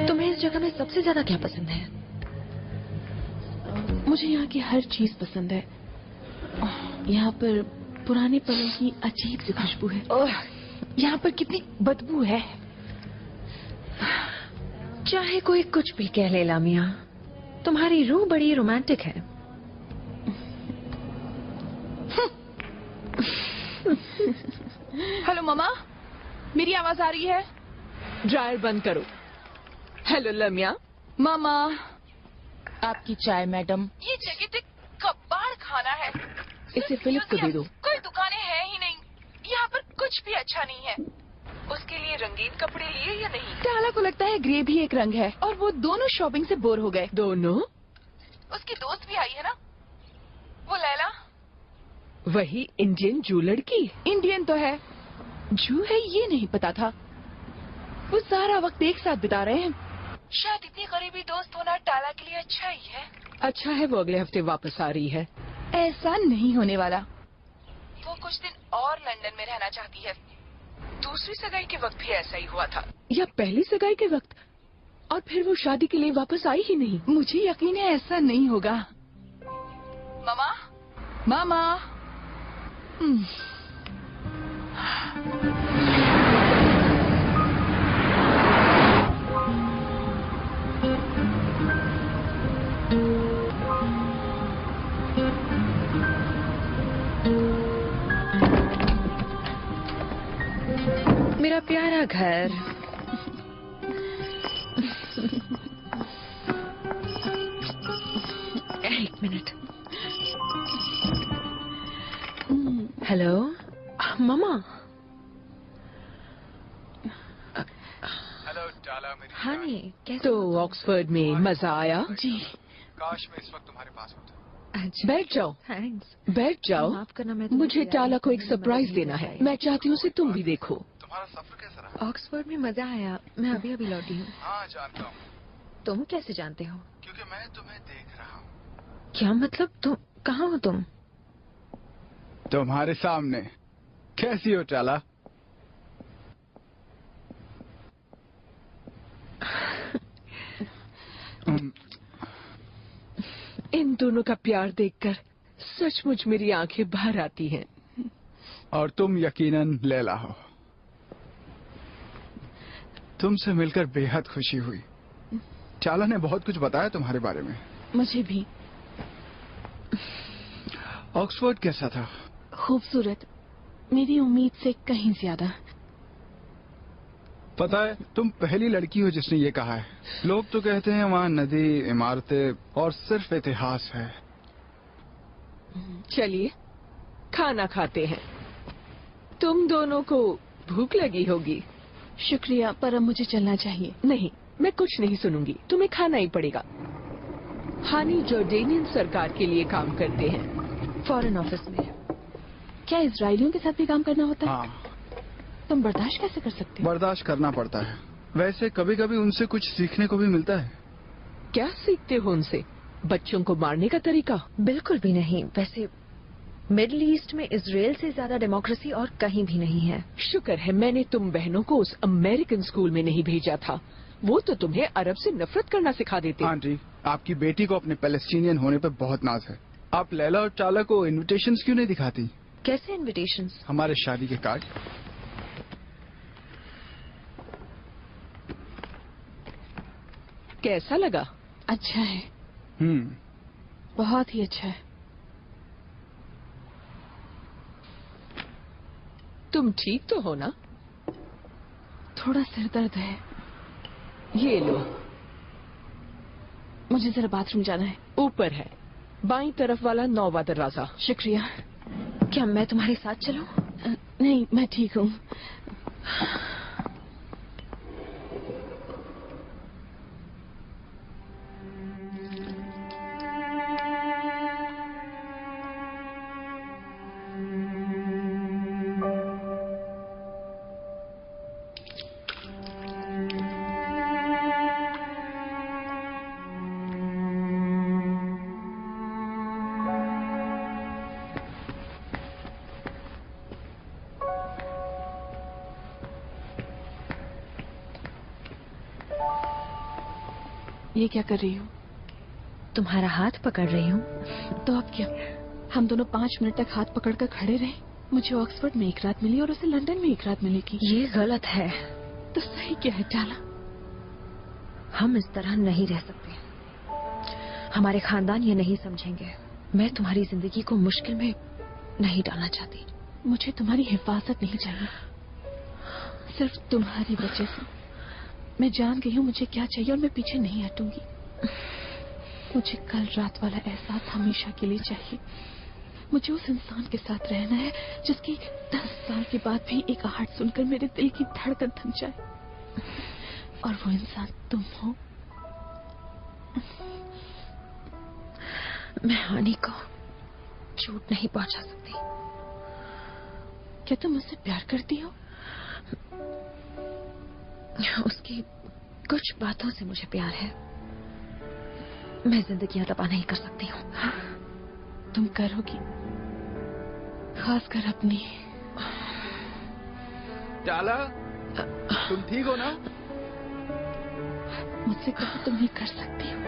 तुम्हें इस जगह में सबसे ज्यादा क्या पसंद है? मुझे यहाँ की हर चीज पसंद है। यहाँ पर पुराने पलों की अजीब सी खुशबू है। यहाँ पर कितनी बदबू है। चाहे कोई कुछ भी कह ले लामिया, तुम्हारी रूह बड़ी रोमांटिक है। हेलो मामा, मेरी आवाज आ रही है? ड्रायर बंद करो। हेलो लमिया। मामा, आपकी चाय मैडम। ये जगह तो कबाड़ खाना है। इसे फिलिप को दे दो। कोई दुकानें हैं ही नहीं। यहाँ पर कुछ भी अच्छा नहीं है। उसके लिए रंगीन कपड़े लिए या नहीं? टाला को लगता है ग्रे भी एक रंग है और वो दोनों शॉपिंग से बोर हो गए। दोनों? उसकी दोस्त भी आई है ना, वो लैला। वही इंडियन जू लड़की। इंडियन तो है, जू है ये नहीं पता था। वो सारा वक्त एक साथ बिता रहे हैं। शायद इतनी करीबी दोस्त होना टाला के लिए अच्छा ही है। अच्छा है वो अगले हफ्ते वापस आ रही है। ऐसा नहीं होने वाला। वो कुछ दिन और लंदन में रहना चाहती है। दूसरी सगाई के वक्त भी ऐसा ही हुआ था। या पहली सगाई के वक्त? और फिर वो शादी के लिए वापस आई ही नहीं। मुझे यकीन है ऐसा नहीं होगा। मामा, मामा। मेरा प्यारा घर। एक मिनट। हेलो मामा। हेलो टाला मेरी। हाँ नहीं, कैसे? तो ऑक्सफोर्ड में मजा आया? जी। काश मैं इस वक्त तुम्हारे पास होता। अच्छा, बैठ जाओ। थैंक्स। बैठ जाओ। माफ करना, मैं मुझे टाला को एक सरप्राइज देना है। मैं चाहती हूँ उसे तुम भी देखो। तुम्हारा सफर कैसा रहा? ऑक्सफोर्ड में मजा आया। मैं अभी अभी लौटी हूँ। हाँ जानता हूँ। तुम कैसे जानते हो? क्योंकि मैं तुम्हें देख रहा हूँ। क्या मतलब? तुम कहाँ हो? तुम तुम्हारे सामने। कैसी हो टाला? इन दोनों का प्यार देखकर सचमुच मेरी आंखें भर आती हैं। और तुम यकीनन लैला हो। तुमसे मिलकर बेहद खुशी हुई। टाला ने बहुत कुछ बताया तुम्हारे बारे में। मुझे भी। ऑक्सफोर्ड कैसा था? खूबसूरत, मेरी उम्मीद से कहीं ज्यादा। पता है, तुम पहली लड़की हो जिसने ये कहा है। लोग तो कहते हैं वहाँ नदी, इमारतें और सिर्फ इतिहास है। चलिए खाना खाते हैं। तुम दोनों को भूख लगी होगी। शुक्रिया, पर अब मुझे चलना चाहिए। नहीं, मैं कुछ नहीं सुनूंगी। तुम्हें खाना ही पड़ेगा। हानी जॉर्डेनियन सरकार के लिए काम करते हैं, फॉरेन ऑफिस में। क्या इजरायलियों के साथ भी काम करना होता है? हाँ। तुम बर्दाश्त कैसे कर सकते हो? बर्दाश्त करना पड़ता है। वैसे कभी कभी उनसे कुछ सीखने को भी मिलता है। क्या सीखते हो उनसे? बच्चों को मारने का तरीका? बिल्कुल भी नहीं। वैसे मिडिल ईस्ट में इजराइल से ज्यादा डेमोक्रेसी और कहीं भी नहीं है। शुक्र है मैंने तुम बहनों को उस अमेरिकन स्कूल में नहीं भेजा था। वो तो तुम्हें अरब से नफरत करना सिखा देते। हाँ जी, आपकी बेटी को अपने पैलेस्टीनियन होने पर बहुत नाज है। आप लैला और टाला को इनविटेशंस क्यों नहीं दिखाती? कैसे इनविटेशंस? हमारे शादी के कार्ड। कैसा लगा? अच्छा है, बहुत ही अच्छा है। तुम ठीक तो हो ना? थोड़ा सिर दर्द है। ये लो। मुझे जरा बाथरूम जाना है। ऊपर है, बाईं तरफ वाला 9वां दरवाजा। शुक्रिया। क्या मैं तुम्हारे साथ चलूं? नहीं, मैं ठीक हूँ। ये क्या कर रही हो? तुम्हारा हाथ पकड़ रही हूँ। तो अब क्या? हम दोनों 5 मिनट तक हाथ पकड़कर खड़े रहे। मुझे ऑक्सफोर्ड में एक रात मिली और उसे लंदन में एक रात मिलेगी। ये गलत है। तो सही क्या है टाला? हम इस तरह नहीं रह सकते। हमारे खानदान ये नहीं समझेंगे। मैं तुम्हारी जिंदगी को मुश्किल में नहीं डालना चाहती। मुझे तुम्हारी हिफाजत नहीं चाहिए, सिर्फ तुम्हारी वजह से। मैं जान गई हूँ मुझे क्या चाहिए और मैं पीछे नहीं हटूंगी। मुझे कल रात वाला एहसास हमेशा के लिए चाहिए। मुझे उस इंसान के साथ रहना है जिसकी 10 साल के बाद भी एक आहट सुनकर मेरे दिल की धड़कन थम जाए। और वो इंसान तुम हो। मैं हानि को चोट नहीं पहुंचा सकती। क्या तुम मुझसे प्यार करती हो? उसकी कुछ बातों से मुझे प्यार है। मैं जिंदगी तबाह नहीं कर सकती हूँ। तुम करोगी, खासकर अपनी। टाला, तुम ठीक हो ना? मुझसे कहो तुम नहीं कर सकती हो।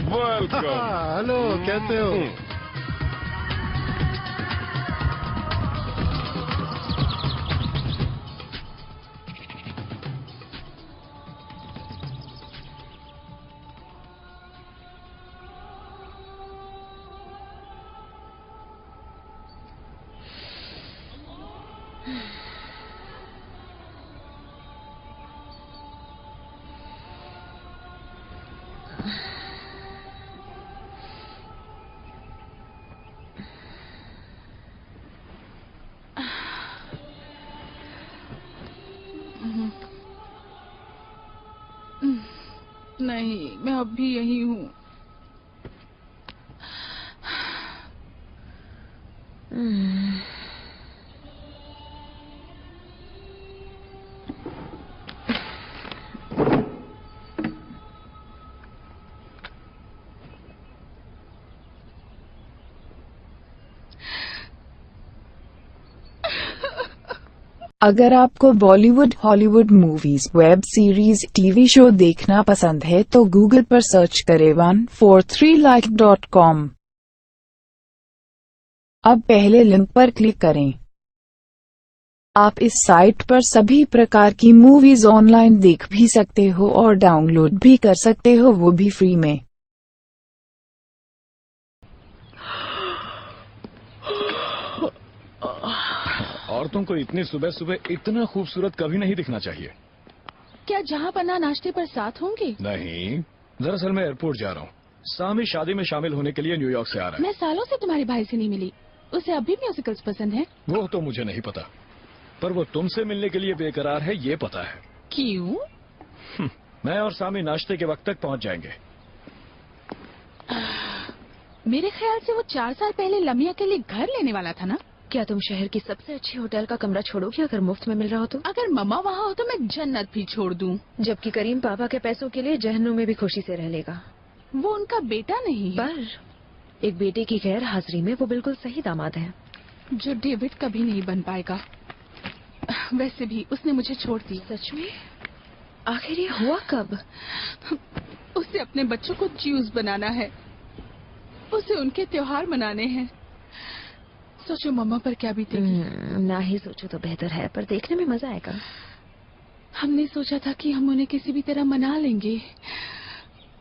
वेलकम। हेलो, कैसे हो? नहीं, मैं अब भी यही हूँ। अगर आपको Bollywood, Hollywood movies, web series, TV show देखना पसंद है तो गूगल पर सर्च करें 143like.com। अब पहले लिंक पर क्लिक करें। आप इस साइट पर सभी प्रकार की मूवीज ऑनलाइन देख भी सकते हो और डाउनलोड भी कर सकते हो, वो भी फ्री में। औरतों को इतनी सुबह सुबह इतना खूबसूरत कभी नहीं दिखना चाहिए। क्या जहाँ पन्ना नाश्ते पर साथ होंगे? नहीं, दरअसल मैं एयरपोर्ट जा रहा हूँ। सामी शादी में शामिल होने के लिए न्यूयॉर्क से आ रहा है। मैं सालों से तुम्हारे भाई से नहीं मिली। उसे अब भी म्यूजिकल्स पसंद है? वो तो मुझे नहीं पता, पर वो तुमसे मिलने के लिए बेकरार है, ये पता है। क्यों? मैं और सामी नाश्ते के वक्त तक पहुँच जाएंगे। मेरे ख्याल से वो 4 साल पहले लमिया के लिए घर लेने वाला था ना? क्या तुम शहर की सबसे अच्छी होटल का कमरा छोड़ोगी अगर मुफ्त में मिल रहा हो तो? अगर मम्मा वहाँ हो तो मैं जन्नत भी छोड़ दूँ। जबकि करीम पापा के पैसों के लिए जहन्नुम में भी खुशी से रह लेगा। वो उनका बेटा नहीं है। पर एक बेटे की गैर हाजिरी में वो बिल्कुल सही दामाद है, जो डेविड कभी नहीं बन पाएगा। वैसे भी उसने मुझे छोड़ दी। सच में? आखिर ये हुआ कब? उसे अपने बच्चों को ज्यूस बनाना है, उसे उनके त्योहार मनाने हैं। सोचो मम्मा पर क्या बीतेगी। ना ही सोचो तो बेहतर है, पर देखने में मजा आएगा। हमने सोचा था कि हम उन्हें किसी भी तरह मना लेंगे,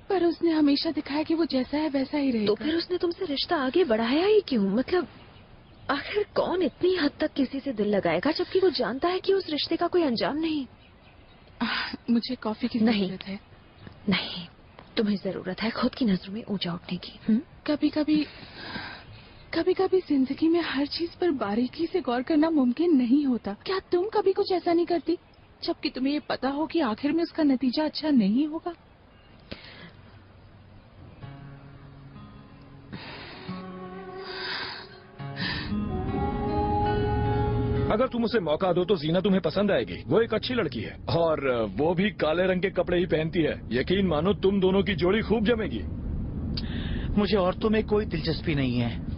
पर उसने हमेशा दिखाया कि वो जैसा है वैसा ही रहेगा। तो फिर उसने तुमसे रिश्ता आगे बढ़ाया ही क्यों? मतलब आखिर कौन इतनी हद तक किसी से दिल लगाएगा जबकि वो जानता है कि उस रिश्ते का कोई अंजाम नहीं। मुझे कॉफी की जरूरत है। नहीं, तुम्हें जरूरत है खुद की नजरों में ऊंचा उठने की। कभी कभी जिंदगी में हर चीज पर बारीकी से गौर करना मुमकिन नहीं होता। क्या तुम कभी कुछ ऐसा नहीं करती जबकि तुम्हें ये पता हो कि आखिर में उसका नतीजा अच्छा नहीं होगा? अगर तुम उसे मौका दो तो जीना तुम्हें पसंद आएगी। वो एक अच्छी लड़की है और वो भी काले रंग के कपड़े ही पहनती है। यकीन मानो तुम दोनों की जोड़ी खूब जमेगी। मुझे औरतों में कोई दिलचस्पी नहीं है।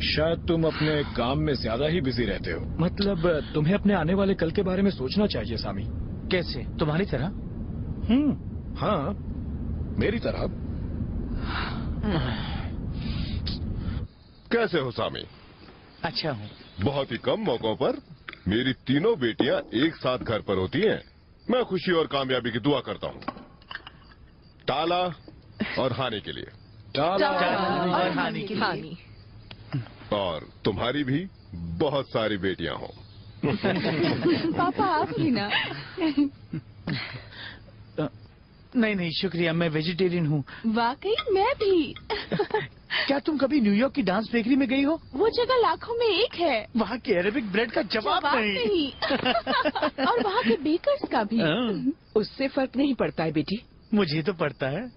शायद तुम अपने काम में ज्यादा ही बिजी रहते हो। मतलब तुम्हें अपने आने वाले कल के बारे में सोचना चाहिए सामी। कैसे? तुम्हारी तरह? हाँ, मेरी तरह। कैसे हो सामी? अच्छा हूँ। बहुत ही कम मौकों पर मेरी तीनों बेटियां एक साथ घर पर होती हैं। मैं खुशी और कामयाबी की दुआ करता हूँ। टाला और हानि के लिए। टाला और हानि के लिए। और तुम्हारी भी बहुत सारी बेटियां हो। पापा आप ही ना। नहीं शुक्रिया, मैं वेजिटेरियन हूँ। वाकई मैं भी। क्या तुम कभी न्यूयॉर्क की डांस बेकरी में गई हो? वो जगह लाखों में एक है। वहाँ के अरेबिक ब्रेड का जवाब नहीं। और वहाँ के बेकर्स का भी। उससे फर्क नहीं पड़ता है बेटी। मुझे तो पड़ता है।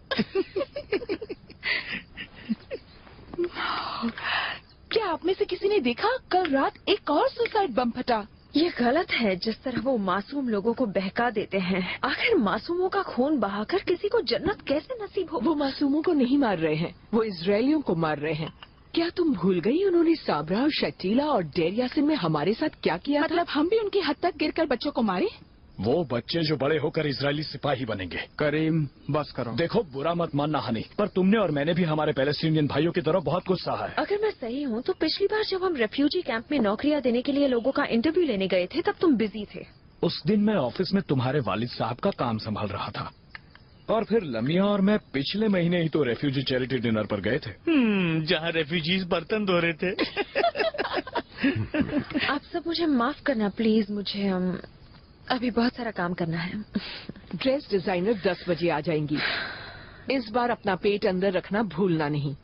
क्या आप में से किसी ने देखा कल रात एक और सुसाइड बम फटा? ये गलत है जिस तरह वो मासूम लोगों को बहका देते हैं। आखिर मासूमों का खून बहाकर किसी को जन्नत कैसे नसीब हो? वो मासूमों को नहीं मार रहे हैं, वो इजरायलियों को मार रहे हैं। क्या तुम भूल गई उन्होंने साबरा और शटीला और डेर यासिन में हमारे साथ क्या किया? मतलब हम भी उनकी हद तक गिरकर बच्चों को मारे? वो बच्चे जो बड़े होकर इजरायली सिपाही बनेंगे। करीम बस करो। देखो बुरा मत मानना हनी, पर तुमने और मैंने भी हमारे पैलेस्टीनियन भाइयों की तरफ बहुत कुछ सहा है। अगर मैं सही हूँ तो पिछली बार जब हम रेफ्यूजी कैंप में नौकरियाँ देने के लिए लोगों का इंटरव्यू लेने गए थे तब तुम बिजी थे। उस दिन मैं ऑफिस में तुम्हारे वालिद साहब का काम संभाल रहा था और फिर लमिया और मैं पिछले महीने ही तो रेफ्यूजी चैरिटी डिनर पर गए थे। जहाँ रेफ्यूजीज बर्तन धो रहे थे। आप सब मुझे माफ करना प्लीज, मुझे अभी बहुत सारा काम करना है। ड्रेस डिजाइनर 10 बजे आ जाएंगी। इस बार अपना पेट अंदर रखना भूलना नहीं।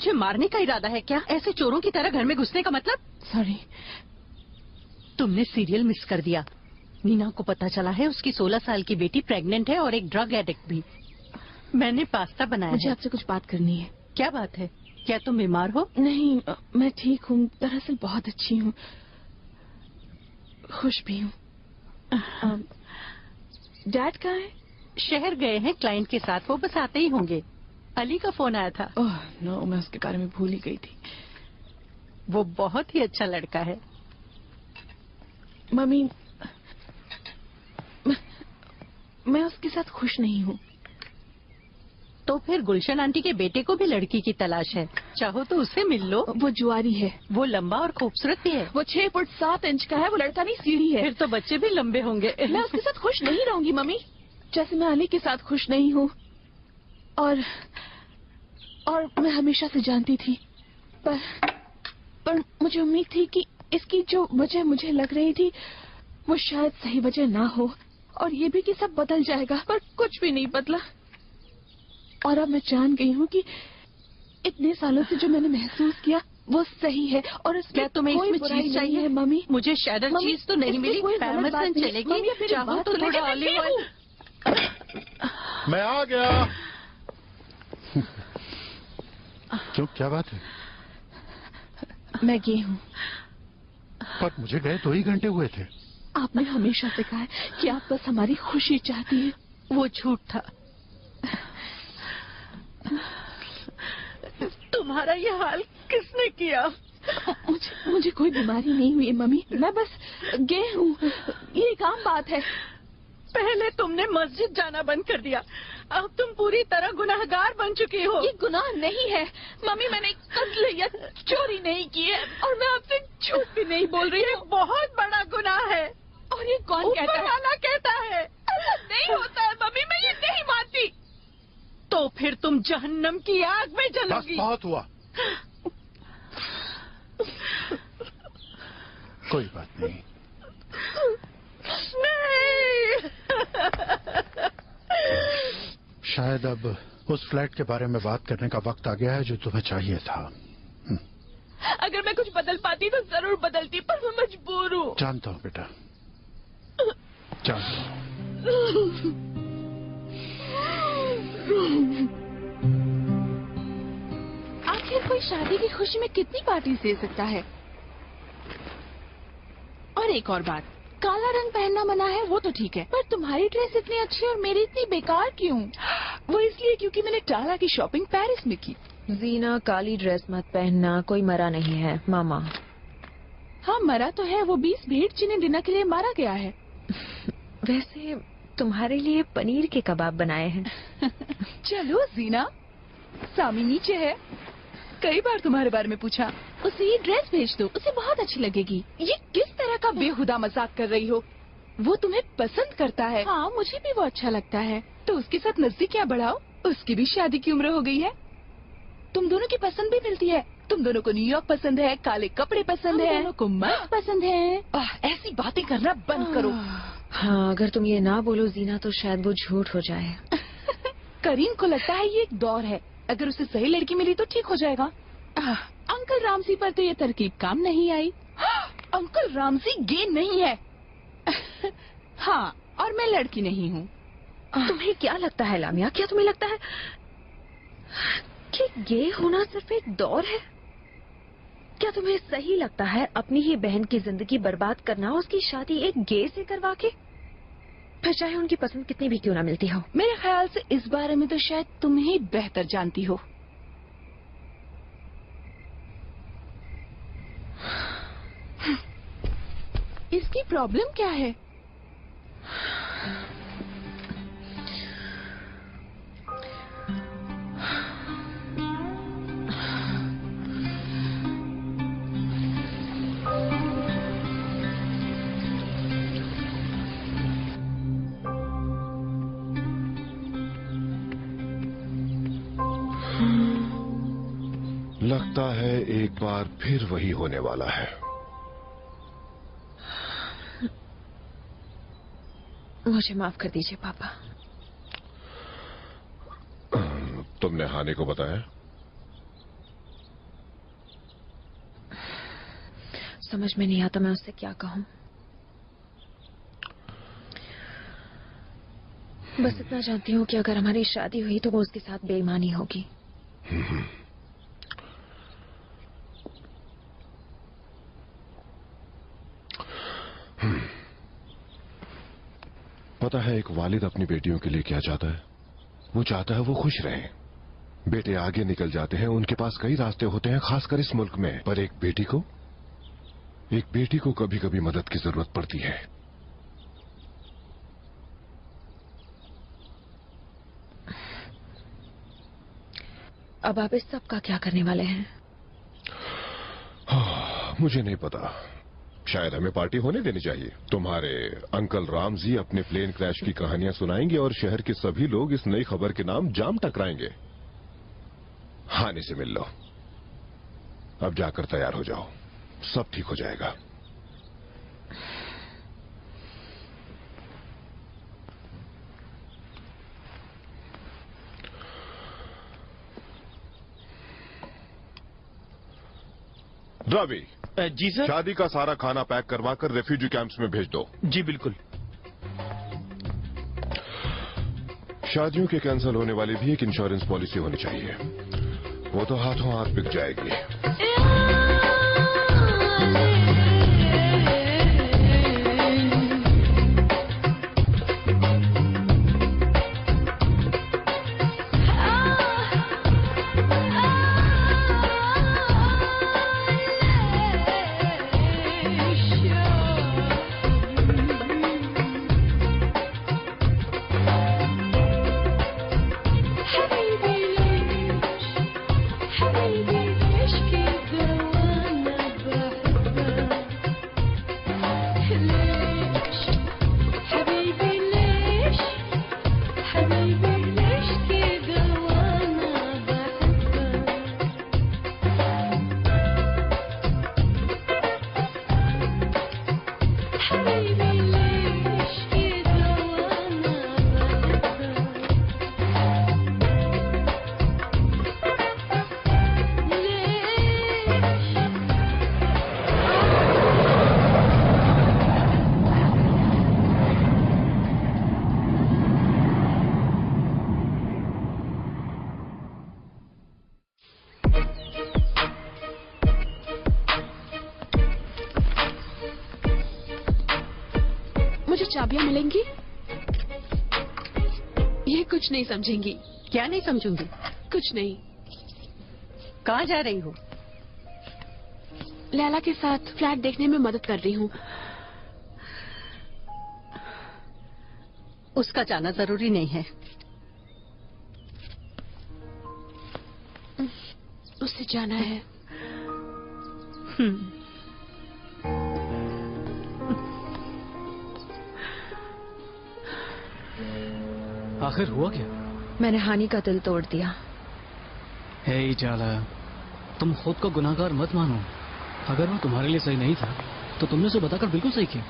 मुझे मारने का इरादा है क्या? ऐसे चोरों की तरह घर में घुसने का मतलब? सॉरी। तुमने सीरियल मिस कर दिया। नीना को पता चला है उसकी 16 साल की बेटी प्रेग्नेंट है और एक ड्रग एडिक्ट भी। मैंने पास्ता बनाया मुझे है। आपसे कुछ बात करनी है। क्या बात है? क्या तुम बीमार हो? नहीं, मैं ठीक हूँ। दरअसल बहुत अच्छी हूँ, खुश भी हूँ। डैड कहाँ है? शहर गए हैं क्लाइंट के साथ, वो बस आते ही होंगे। अली का फोन आया था। ओह नो, मैं उसके बारे में भूल ही गई थी। वो बहुत ही अच्छा लड़का है। मम्मी, मैं उसके साथ खुश नहीं हूँ। तो फिर गुलशन आंटी के बेटे को भी लड़की की तलाश है, चाहो तो उससे मिल लो। वो जुआरी है। वो लंबा और खूबसूरत भी है। वो 6 फुट 7 इंच का है। वो लड़का नहीं, सीढ़ी है। फिर तो बच्चे भी लंबे होंगे। मैं उसके साथ खुश नहीं रहूंगी मम्मी, जैसे मैं अली के साथ खुश नहीं हूँ। और मैं हमेशा से जानती थी, पर मुझे उम्मीद थी कि इसकी जो वजह मुझे लग रही थी वो शायद सही वजह ना हो, और ये भी कि सब बदल जाएगा, पर कुछ भी नहीं बदला। और अब मैं जान गई हूँ कि इतने सालों से जो मैंने महसूस किया वो सही है। और क्या तुम्हें इसमें चीज चाहिए? मम्मी, मुझे शायद चीज तो नहीं मिली। पैरामेसन चलेगी, चाहो तो थोड़ा ऑलिव ऑयल। मैं आ गया। क्यों, क्या बात है? मैं गई हूँ। पर मुझे गए 2 ही घंटे हुए थे। आपने हमेशा से कहा है कि आप बस हमारी खुशी चाहती हैं। वो झूठ था। तुम्हारा ये हाल किसने किया? मुझे कोई बीमारी नहीं हुई मम्मी, मैं बस गई हूँ। ये एक आम बात है। पहले तुमने मस्जिद जाना बंद कर दिया, अब तुम पूरी तरह गुनाहगार बन चुकी हो। ये गुनाह नहीं है मम्मी, मैंने कत्ल या चोरी नहीं की है, और मैं आपसे झूठ भी नहीं बोल रही हूँ। बहुत बड़ा गुनाह है। और ये कौन कहता है? वाला कहता है। ऐसा नहीं होता है मम्मी, मैं ये नहीं मानती। तो फिर तुम जहन्नम की आग में जलोगी। बस बहुत हुआ। कोई बात नहीं। शायद अब उस फ्लैट के बारे में बात करने का वक्त आ गया है जो तुम्हें चाहिए था। अगर मैं कुछ बदल पाती तो जरूर बदलती, पर मैं मजबूर हूँ। जानता हूँ बेटा, जानता हूँ। आखिर कोई शादी की खुशी में कितनी पार्टी दे सकता है? और एक और बात, काला रंग पहनना मना है वो तो ठीक है, पर तुम्हारी ड्रेस इतनी अच्छी और मेरी इतनी बेकार क्यों? वो इसलिए क्योंकि मैंने टाला की शॉपिंग पेरिस में की। जीना, काली ड्रेस मत पहनना, कोई मरा नहीं है मामा। हाँ मरा तो है, वो 20 भेड़ जिन्हें डिनर के लिए मारा गया है। वैसे तुम्हारे लिए पनीर के कबाब बनाए हैं। चलो जीना, सामी नीचे है। कई बार तुम्हारे बारे में पूछा, उसे ये ड्रेस भेज दो, उसे बहुत अच्छी लगेगी। ये किस तरह का बेहुदा मजाक कर रही हो? वो तुम्हें पसंद करता है। हाँ मुझे भी वो अच्छा लगता है, तो उसके साथ नजदीकियाँ बढ़ाओ। उसकी भी शादी की उम्र हो गई है। तुम दोनों की पसंद भी मिलती है। तुम दोनों को न्यूयॉर्क पसंद है, काले कपड़े पसंद है, दोनों को मस्त पसंद है। ऐसी बातें करना बंद करो। हाँ अगर तुम ये ना बोलो जीना तो शायद वो झूठ हो जाए। करीम को लगता है ये एक दौर है, अगर उसे सही लड़की मिली तो ठीक हो जाएगा। अंकल रामसी पर तो ये तरकीब काम नहीं आई। अंकल रामसी गे नहीं है। हाँ, और मैं लड़की नहीं हूँ। तुम्हें क्या लगता है लामिया, क्या तुम्हें लगता है कि गे होना सिर्फ एक दौर है? क्या तुम्हें सही लगता है अपनी ही बहन की जिंदगी बर्बाद करना, उसकी शादी एक गे से करवा के, फिर चाहे उनकी पसंद कितनी भी क्यों ना मिलती हो? मेरे ख्याल से इस बारे में तो शायद तुम ही बेहतर जानती हो। इसकी प्रॉब्लम क्या है? लगता है एक बार फिर वही होने वाला है। मुझे माफ कर दीजिए पापा। तुमने हानि को बताया? समझ में नहीं आता मैं उससे क्या कहूं। बस इतना जानती हूँ कि अगर हमारी शादी हुई तो वो उसके साथ बेईमानी होगी। पता है एक वालिद अपनी बेटियों के लिए क्या चाहता है? वो चाहता है वो खुश रहें। बेटे आगे निकल जाते हैं, उनके पास कई रास्ते होते हैं, खासकर इस मुल्क में, पर एक बेटी को कभी कभी मदद की जरूरत पड़ती है। अब आप इस सब का क्या करने वाले हैं? मुझे नहीं पता, शायद हमें पार्टी होने देनी चाहिए। तुम्हारे अंकल राम जी अपने प्लेन क्रैश की कहानियां सुनाएंगे और शहर के सभी लोग इस नई खबर के नाम जाम टकराएंगे। हानि से मिल लो। अब जाकर तैयार हो जाओ, सब ठीक हो जाएगा। रवि। जी सर। शादी का सारा खाना पैक करवाकर रेफ्यूजी कैंप्स में भेज दो। जी बिल्कुल। शादियों के कैंसिल होने वाली भी एक इंश्योरेंस पॉलिसी होनी चाहिए, वो तो हाथों हाथ बिक जाएगी। चाबियां मिलेंगी? ये कुछ नहीं समझेंगी। क्या नहीं समझूंगी? कुछ नहीं। कहाँ जा रही हो? लैला के साथ फ्लैट देखने में मदद कर रही हूँ। उसका जाना जरूरी नहीं है। उससे जाना है। आखिर हुआ क्या? मैंने हानि का दिल तोड़ दिया। हे जाला, तुम खुद को गुनाहगार मत मानो। अगर वो तुम्हारे लिए सही नहीं था तो तुमने उसे बताकर बिल्कुल सही किया।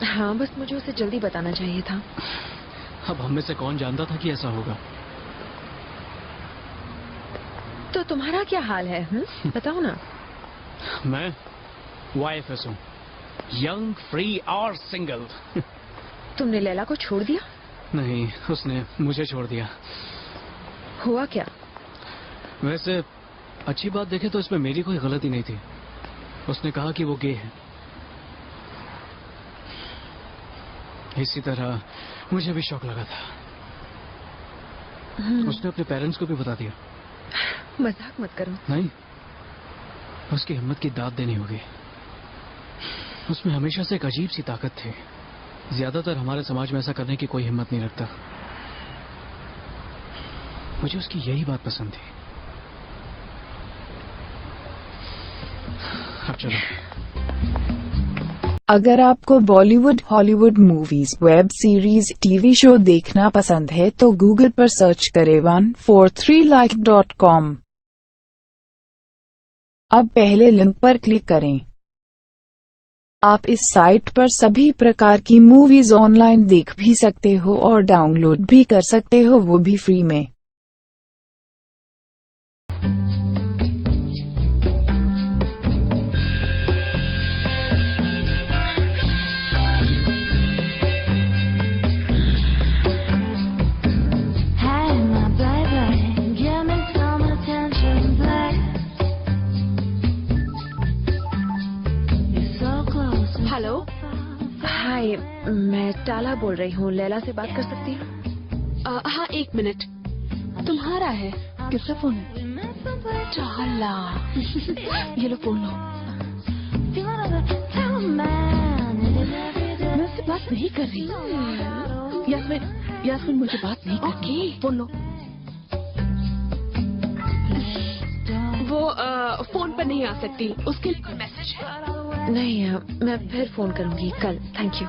हाँ, बस मुझे उसे जल्दी बताना चाहिए था। अब हम में से कौन जानता था कि ऐसा होगा। तो तुम्हारा क्या हाल है? बताओ ना। मैं YFS हूँ, यंग, फ्री और सिंगल। तुमने लैला को छोड़ दिया? नहीं, उसने मुझे छोड़ दिया। हुआ क्या? वैसे अच्छी बात देखे तो इसमें मेरी कोई गलती नहीं थी। उसने कहा कि वो गे है। इसी तरह मुझे भी शौक लगा था। उसने अपने पेरेंट्स को भी बता दिया। मजाक मत करो। नहीं, उसकी हिम्मत की दाद देनी होगी। उसमें हमेशा से एक अजीब सी ताकत थी। ज्यादातर हमारे समाज में ऐसा करने की कोई हिम्मत नहीं रखता। मुझे उसकी यही बात पसंद थी। अब चलो। अगर आपको Bollywood, Hollywood movies, web series, TV show देखना पसंद है तो गूगल पर सर्च करें 143like.com। अब पहले लिंक पर क्लिक करें। आप इस साइट पर सभी प्रकार की मूवीज ऑनलाइन देख भी सकते हो और डाउनलोड भी कर सकते हो, वो भी फ्री में। मैं टाला बोल रही हूँ, लैला से बात कर सकती हूँ? हाँ, 1 मिनट। तुम्हारा है? किसका फोन है? टाला। ये लो फोन लो। मैं उससे बात नहीं कर रही। यास्मीन मुझे बात नहीं करनी। फोन लो। वो फोन पर नहीं आ सकती, उसके लिए कोई मैसेज है? नहीं, मैं फिर फोन करूंगी कल। Thank you.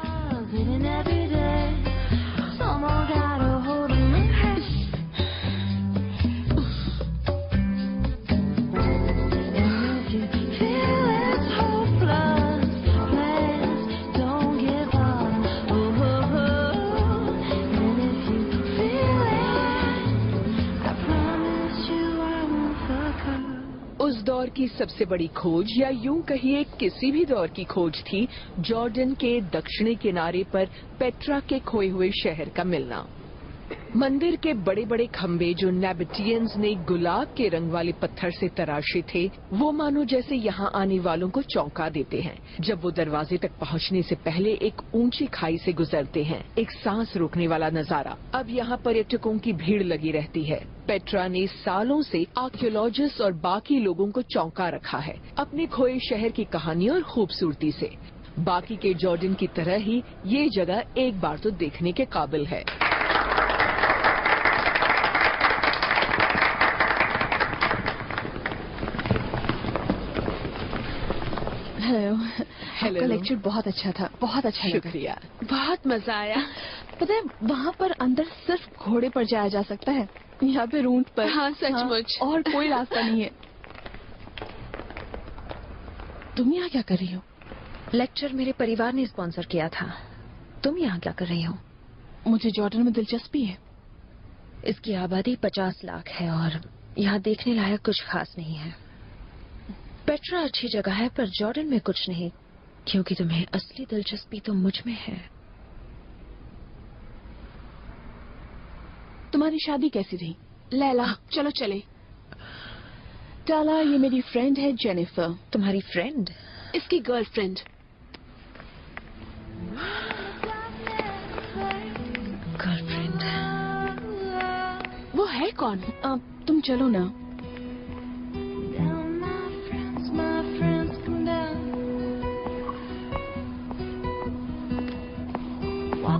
उस दौर की सबसे बड़ी खोज, या यूं कहिए किसी भी दौर की खोज थी, जॉर्डन के दक्षिणी किनारे पर पेट्रा के खोए हुए शहर का मिलना। मंदिर के बड़े बड़े खंभे जो नेबेटियंस ने गुलाब के रंग वाले पत्थर से तराशे थे, वो मानो जैसे यहाँ आने वालों को चौंका देते हैं जब वो दरवाजे तक पहुँचने से पहले एक ऊंची खाई से गुजरते हैं। एक सांस रोकने वाला नजारा। अब यहाँ पर्यटकों की भीड़ लगी रहती है। पेट्रा ने सालों से आर्कियोलॉजिस्ट और बाकी लोगों को चौंका रखा है अपने खोए शहर की कहानी और खूबसूरती से। बाकी के जॉर्डन की तरह ही ये जगह एक बार तो देखने के काबिल है। हेलो। आपका लेक्चर बहुत अच्छा था, बहुत अच्छा लगा। शुक्रिया। बहुत मजा आया। पता है वहाँ पर अंदर सिर्फ घोड़े पर जाया जा सकता है, यहाँ पे ऊंट पर। हाँ, सचमुच। और कोई रास्ता नहीं है। तुम यहाँ क्या कर रही हो? लेक्चर मेरे परिवार ने स्पॉन्सर किया था। तुम यहाँ क्या कर रही हो? मुझे जॉर्डन में दिलचस्पी है। इसकी आबादी 50 लाख है और यहाँ देखने लायक कुछ खास नहीं है। पेट्रा अच्छी जगह है पर जॉर्डन में कुछ नहीं, क्योंकि तुम्हें असली दिलचस्पी तो मुझ में है। तुम्हारी शादी कैसी थी? लैला, चलो चले। टाला, ये मेरी फ्रेंड है जेनिफर। तुम्हारी फ्रेंड? इसकी गर्लफ्रेंड। गर्लफ्रेंड? वो है कौन? तुम चलो ना।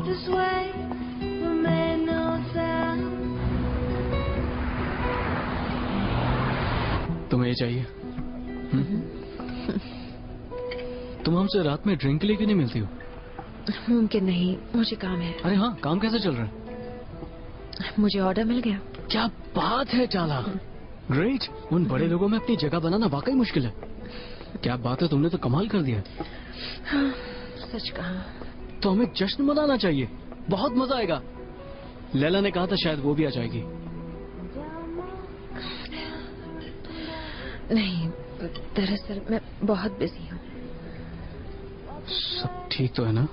This way, we made no sound. तुम्हें ये चाहिए? तुम हमसे रात में ड्रिंक के लिए क्यों नहीं मिलती हो? मुमकिन नहीं, मुझे काम है। अरे हाँ, काम कैसे चल रहा है? मुझे ऑर्डर मिल गया। क्या बात है टाला, ग्रेट। उन बड़े लोगों में अपनी जगह बनाना वाकई मुश्किल है। क्या बात है, तुमने तो कमाल कर दिया। हाँ, सच कहा। तो हमें जश्न मनाना चाहिए, बहुत मजा आएगा। लैला ने कहा था शायद वो भी आ जाएगी। नहीं, दरअसल मैं बहुत बिजी हूँ। सब ठीक तो है ना?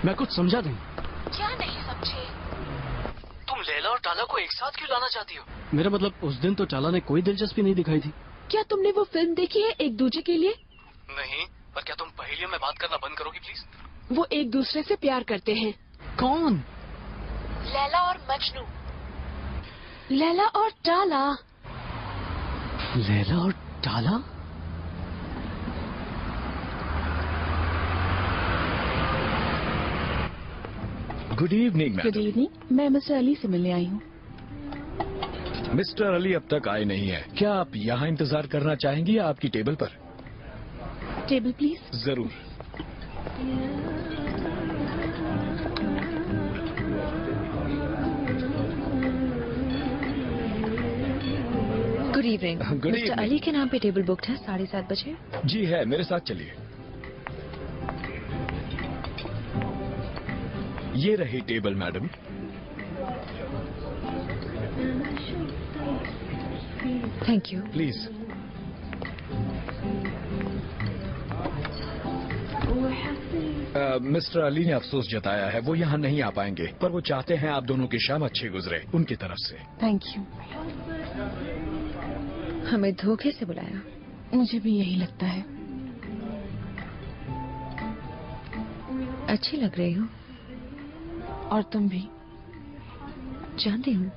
मैं कुछ समझा दूं? क्या नहीं समझे? तुम लैला और टाला को एक साथ क्यों लाना चाहती हो? मेरा मतलब उस दिन तो टाला ने कोई दिलचस्पी नहीं दिखाई थी। क्या तुमने वो फिल्म देखी है एक दूजे के लिए? नहीं, पर क्या तुम पहेलियों में बात करना बंद करोगी प्लीज? वो एक दूसरे से प्यार करते हैं। कौन? लैला और मजनू। लैला और टाला। लैला और टाला? Good evening madam. Good evening, मैं मिस्टर अली से मिलने आई हूँ। मिस्टर अली अब तक आए नहीं है। क्या आप यहाँ इंतजार करना चाहेंगी या आपकी टेबल पर? Table please. जरूर। Good evening. Good mister evening. Ali के नाम पे टेबल बुक्ड है 7:30 बजे। जी है, मेरे साथ चलिए। ये रही table madam. Thank you. Please. Mister Ali ने अफसोस जताया है, वो यहाँ नहीं आ पाएंगे, पर वो चाहते हैं आप दोनों की शाम अच्छी गुजरे उनकी तरफ से। Thank you. हमें धोखे से बुलाया। मुझे भी यही लगता है। अच्छी लग रही हो। और तुम भी। जानती हूँ।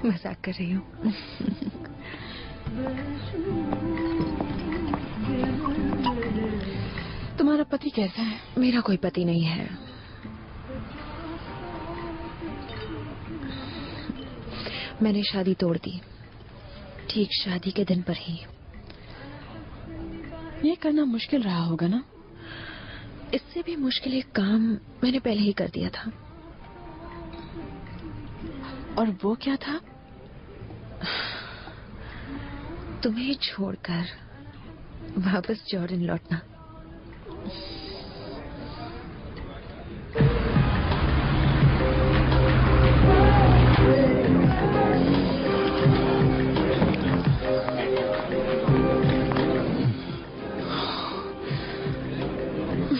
मजाक कर रही हूँ। तुम्हारा पति कैसा है? मेरा कोई पति नहीं है। मैंने शादी तोड़ दी, ठीक शादी के दिन पर ही। ये करना मुश्किल रहा होगा ना? इससे भी मुश्किल एक काम मैंने पहले ही कर दिया था। और वो क्या था? तुम्हें छोड़कर वापस जॉर्डन लौटना।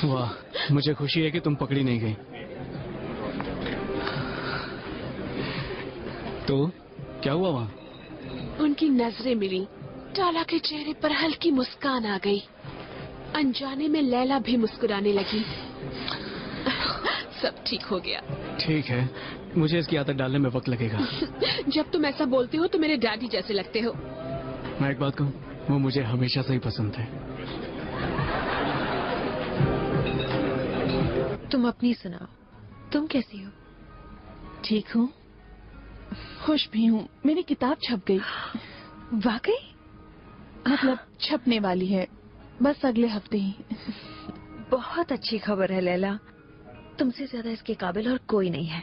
वाह, मुझे खुशी है कि तुम पकड़ी नहीं गई। तो क्या हुआ वहाँ? उनकी नजरें मिली, टाला के चेहरे पर हल्की मुस्कान आ गई। अनजाने में लैला भी मुस्कुराने लगी। सब ठीक हो गया। ठीक है, मुझे इसकी आदत डालने में वक्त लगेगा। जब तुम ऐसा बोलते हो तो मेरे डैडी जैसे लगते हो। मैं एक बात कहूँ, वो मुझे हमेशा से ही पसंद थे। तुम अपनी सुनाओ, तुम कैसी हो? ठीक हूँ, खुश भी हूँ। मेरी किताब छप गई। वाकई? मतलब छपने वाली है, बस अगले हफ्ते ही। बहुत अच्छी खबर है लैला। तुमसे ज्यादा इसके काबिल और कोई नहीं है।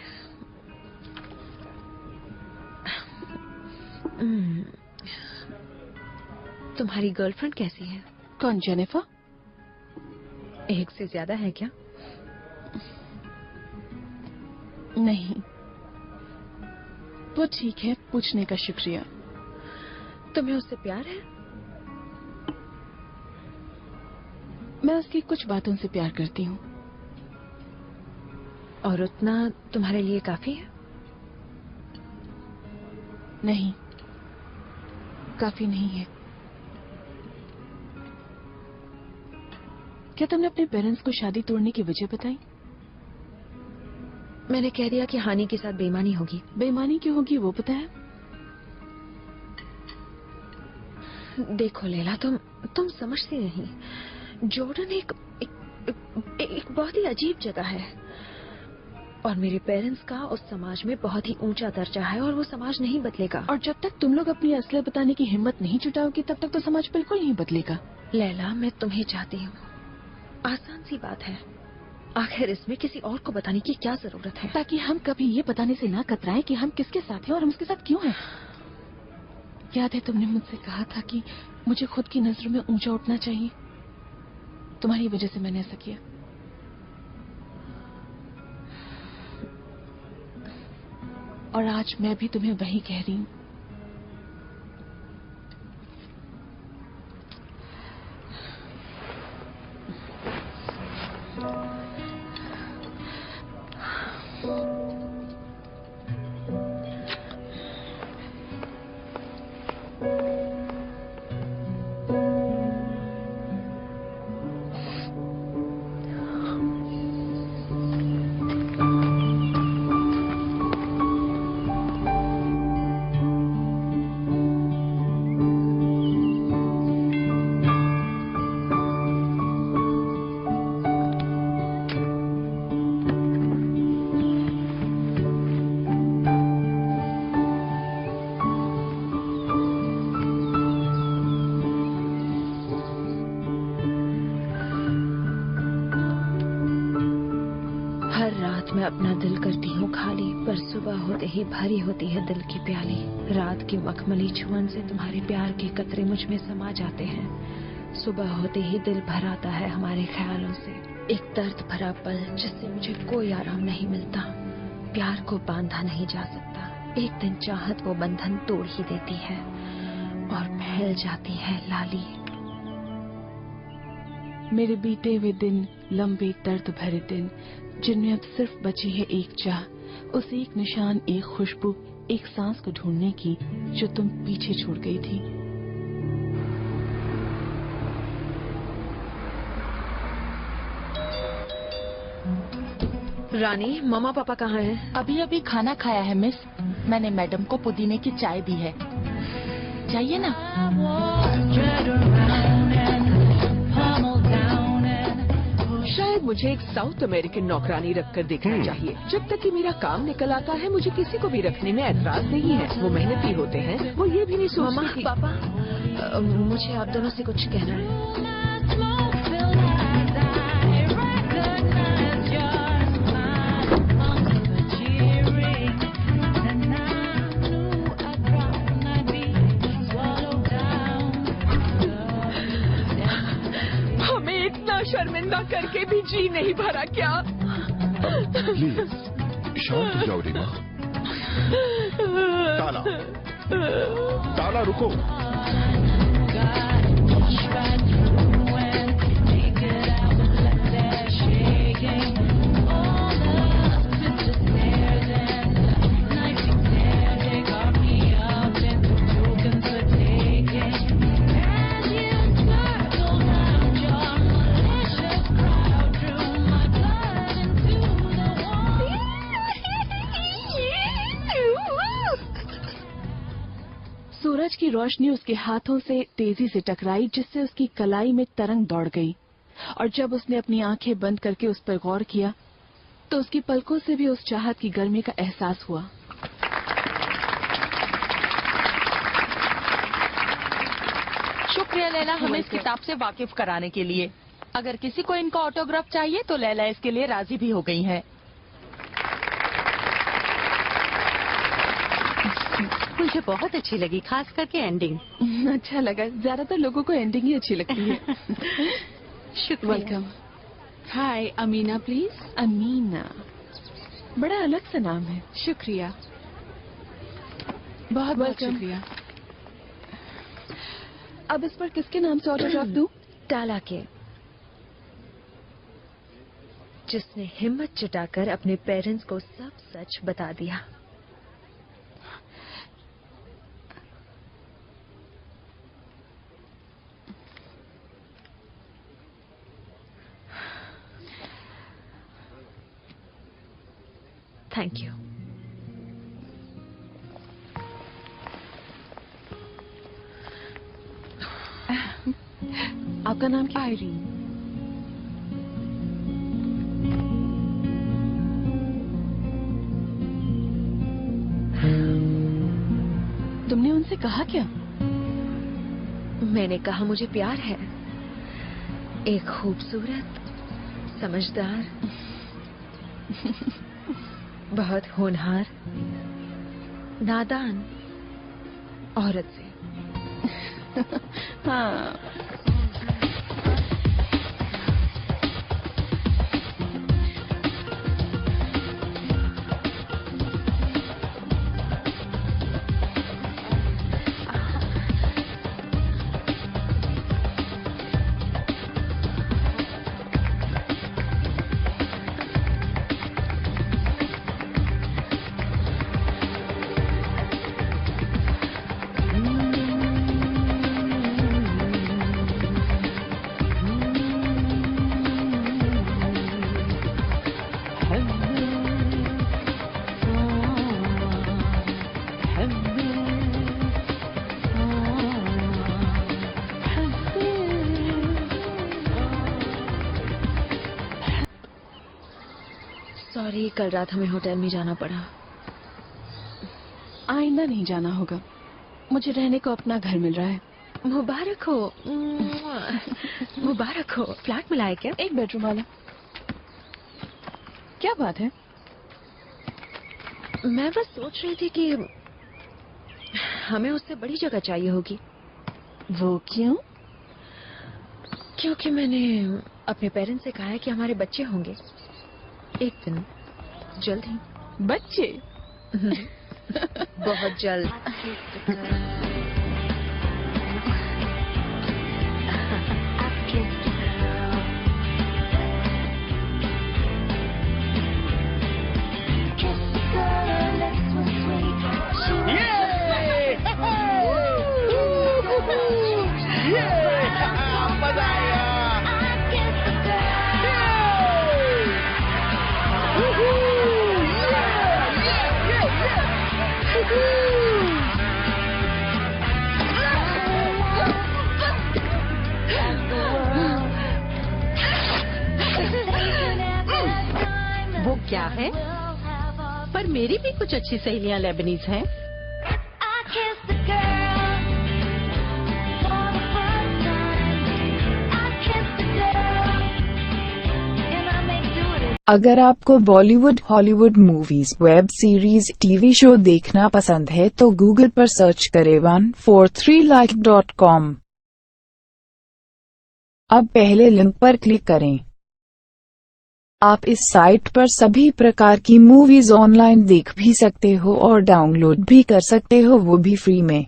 तुम्हारी गर्लफ्रेंड कैसी है? कौन, जेनिफर? एक से ज्यादा है क्या? नहीं, वो ठीक है। पूछने का शुक्रिया। तुम्हें उससे प्यार है? मैं उसकी कुछ बातों से प्यार करती हूँ। और उतना तुम्हारे लिए काफी है? नहीं, काफी नहीं है। क्या तुमने अपने पेरेंट्स को शादी तोड़ने की वजह बताई? मैंने कह दिया कि हानि के साथ बेईमानी होगी। बेईमानी क्यों होगी वो पता है? देखो लैला, तुम समझती नहीं। जॉर्डन एक बहुत ही अजीब जगह है और मेरे पेरेंट्स का उस समाज में बहुत ही ऊंचा दर्जा है और वो समाज नहीं बदलेगा। और जब तक तुम लोग अपनी असलियत बताने की हिम्मत नहीं जुटाओगी तब तक तो समाज बिल्कुल नहीं बदलेगा। लैला, मैं तुम्हें चाहती हूँ। आसान सी बात है। आखिर इसमें किसी और को बताने की क्या जरूरत है? ताकि हम कभी ये बताने से ना कतराएं कि हम किसके साथ हैं और हम उसके साथ क्यों हैं। याद है तुमने मुझसे कहा था कि मुझे खुद की नजरों में ऊंचा उठना चाहिए। तुम्हारी वजह से मैंने ऐसा किया। और आज मैं भी तुम्हें वही कह रही हूँ। मैं अपना दिल करती हूँ खाली, पर सुबह होते ही भरी होती है दिल की प्याली। रात की मखमली छुअन से तुम्हारे प्यार के कतरे मुझ में समा जाते हैं। सुबह होते ही दिल भर आता है हमारे ख्यालों से। एक दर्द भरा पल जिससे मुझे कोई आराम नहीं मिलता। प्यार को बांधा नहीं जा सकता। एक दिन चाहत वो बंधन तोड़ ही देती है और फैल जाती है लाली। मेरे बीते हुए दिन, लंबे दर्द भरे दिन, जिनमें अब सिर्फ बची है एक चाह, उस एक निशान, एक खुशबू, एक सांस को ढूंढने की जो तुम पीछे छोड़ गई थी। रानी, मम्मा पापा कहाँ हैं? अभी अभी खाना खाया है मिस। मैंने मैडम को पुदीने की चाय दी है। चाहिए ना? शायद मुझे एक साउथ अमेरिकन नौकरानी रखकर देखना चाहिए। जब तक कि मेरा काम निकल आता है, मुझे किसी को भी रखने में ऐतराज नहीं है। वो मेहनती होते हैं, वो ये भी नहीं सोचते मम्मा कि... पापा, मुझे आप दोनों से कुछ कहना है। हमें इतना शर्मिंदा करके भी जी नहीं भरा क्या? प्लीज शांत हो जाओ रीमा। ताला, ताला रुको। सूरज की रोशनी उसके हाथों से तेजी से टकराई, जिससे उसकी कलाई में तरंग दौड़ गई। और जब उसने अपनी आंखें बंद करके उस पर गौर किया, तो उसकी पलकों से भी उस चाहत की गर्मी का एहसास हुआ। शुक्रिया लैला, हमें इस किताब से वाकिफ कराने के लिए। अगर किसी को इनका ऑटोग्राफ चाहिए तो लैला इसके लिए राजी भी हो गई है। मुझे बहुत अच्छी लगी, खास करके एंडिंग। अच्छा लगा। ज्यादातर लोगों को एंडिंग ही अच्छी लगती है। शुक्रिया। Welcome. Hi, Amina please. Amina, बड़ा अलग सा नाम है। शुक्रिया, बहुत बहुत शुक्रिया। अब इस पर किसके नाम से ऑटोग्राफ दूं? टाला के, जिसने हिम्मत जुटाकर अपने पेरेंट्स को सब सच बता दिया। Thank you. आपका नाम क्या? आयरीन। तुमने उनसे कहा क्या? मैंने कहा मुझे प्यार है, एक खूबसूरत, समझदार, बहुत होनहार, नादान औरत से। हाँ। सॉरी, कल रात हमें होटल में जाना पड़ा। आइंदा नहीं जाना होगा। मुझे रहने को अपना घर मिल रहा है। मुबारक हो। मुबारक हो। फ्लैट मिला है क्या? एक बेडरूम वाला। क्या बात है? मैं बस सोच रही थी कि हमें उससे बड़ी जगह चाहिए होगी। वो क्यों? क्योंकि मैंने अपने पेरेंट्स से कहा है कि हमारे बच्चे होंगे एक दिन, जल्द ही। बच्चे? बहुत जल्द। मजा आया। क्या है, पर मेरी भी कुछ अच्छी सहेलियां लेबनीज हैं। अगर आपको Bollywood, Hollywood movies, web series, TV show देखना पसंद है तो गूगल पर सर्च करें 143like.com। अब पहले लिंक पर क्लिक करें। आप इस साइट पर सभी प्रकार की मूवीज ऑनलाइन देख भी सकते हो और डाउनलोड भी कर सकते हो, वो भी फ्री में।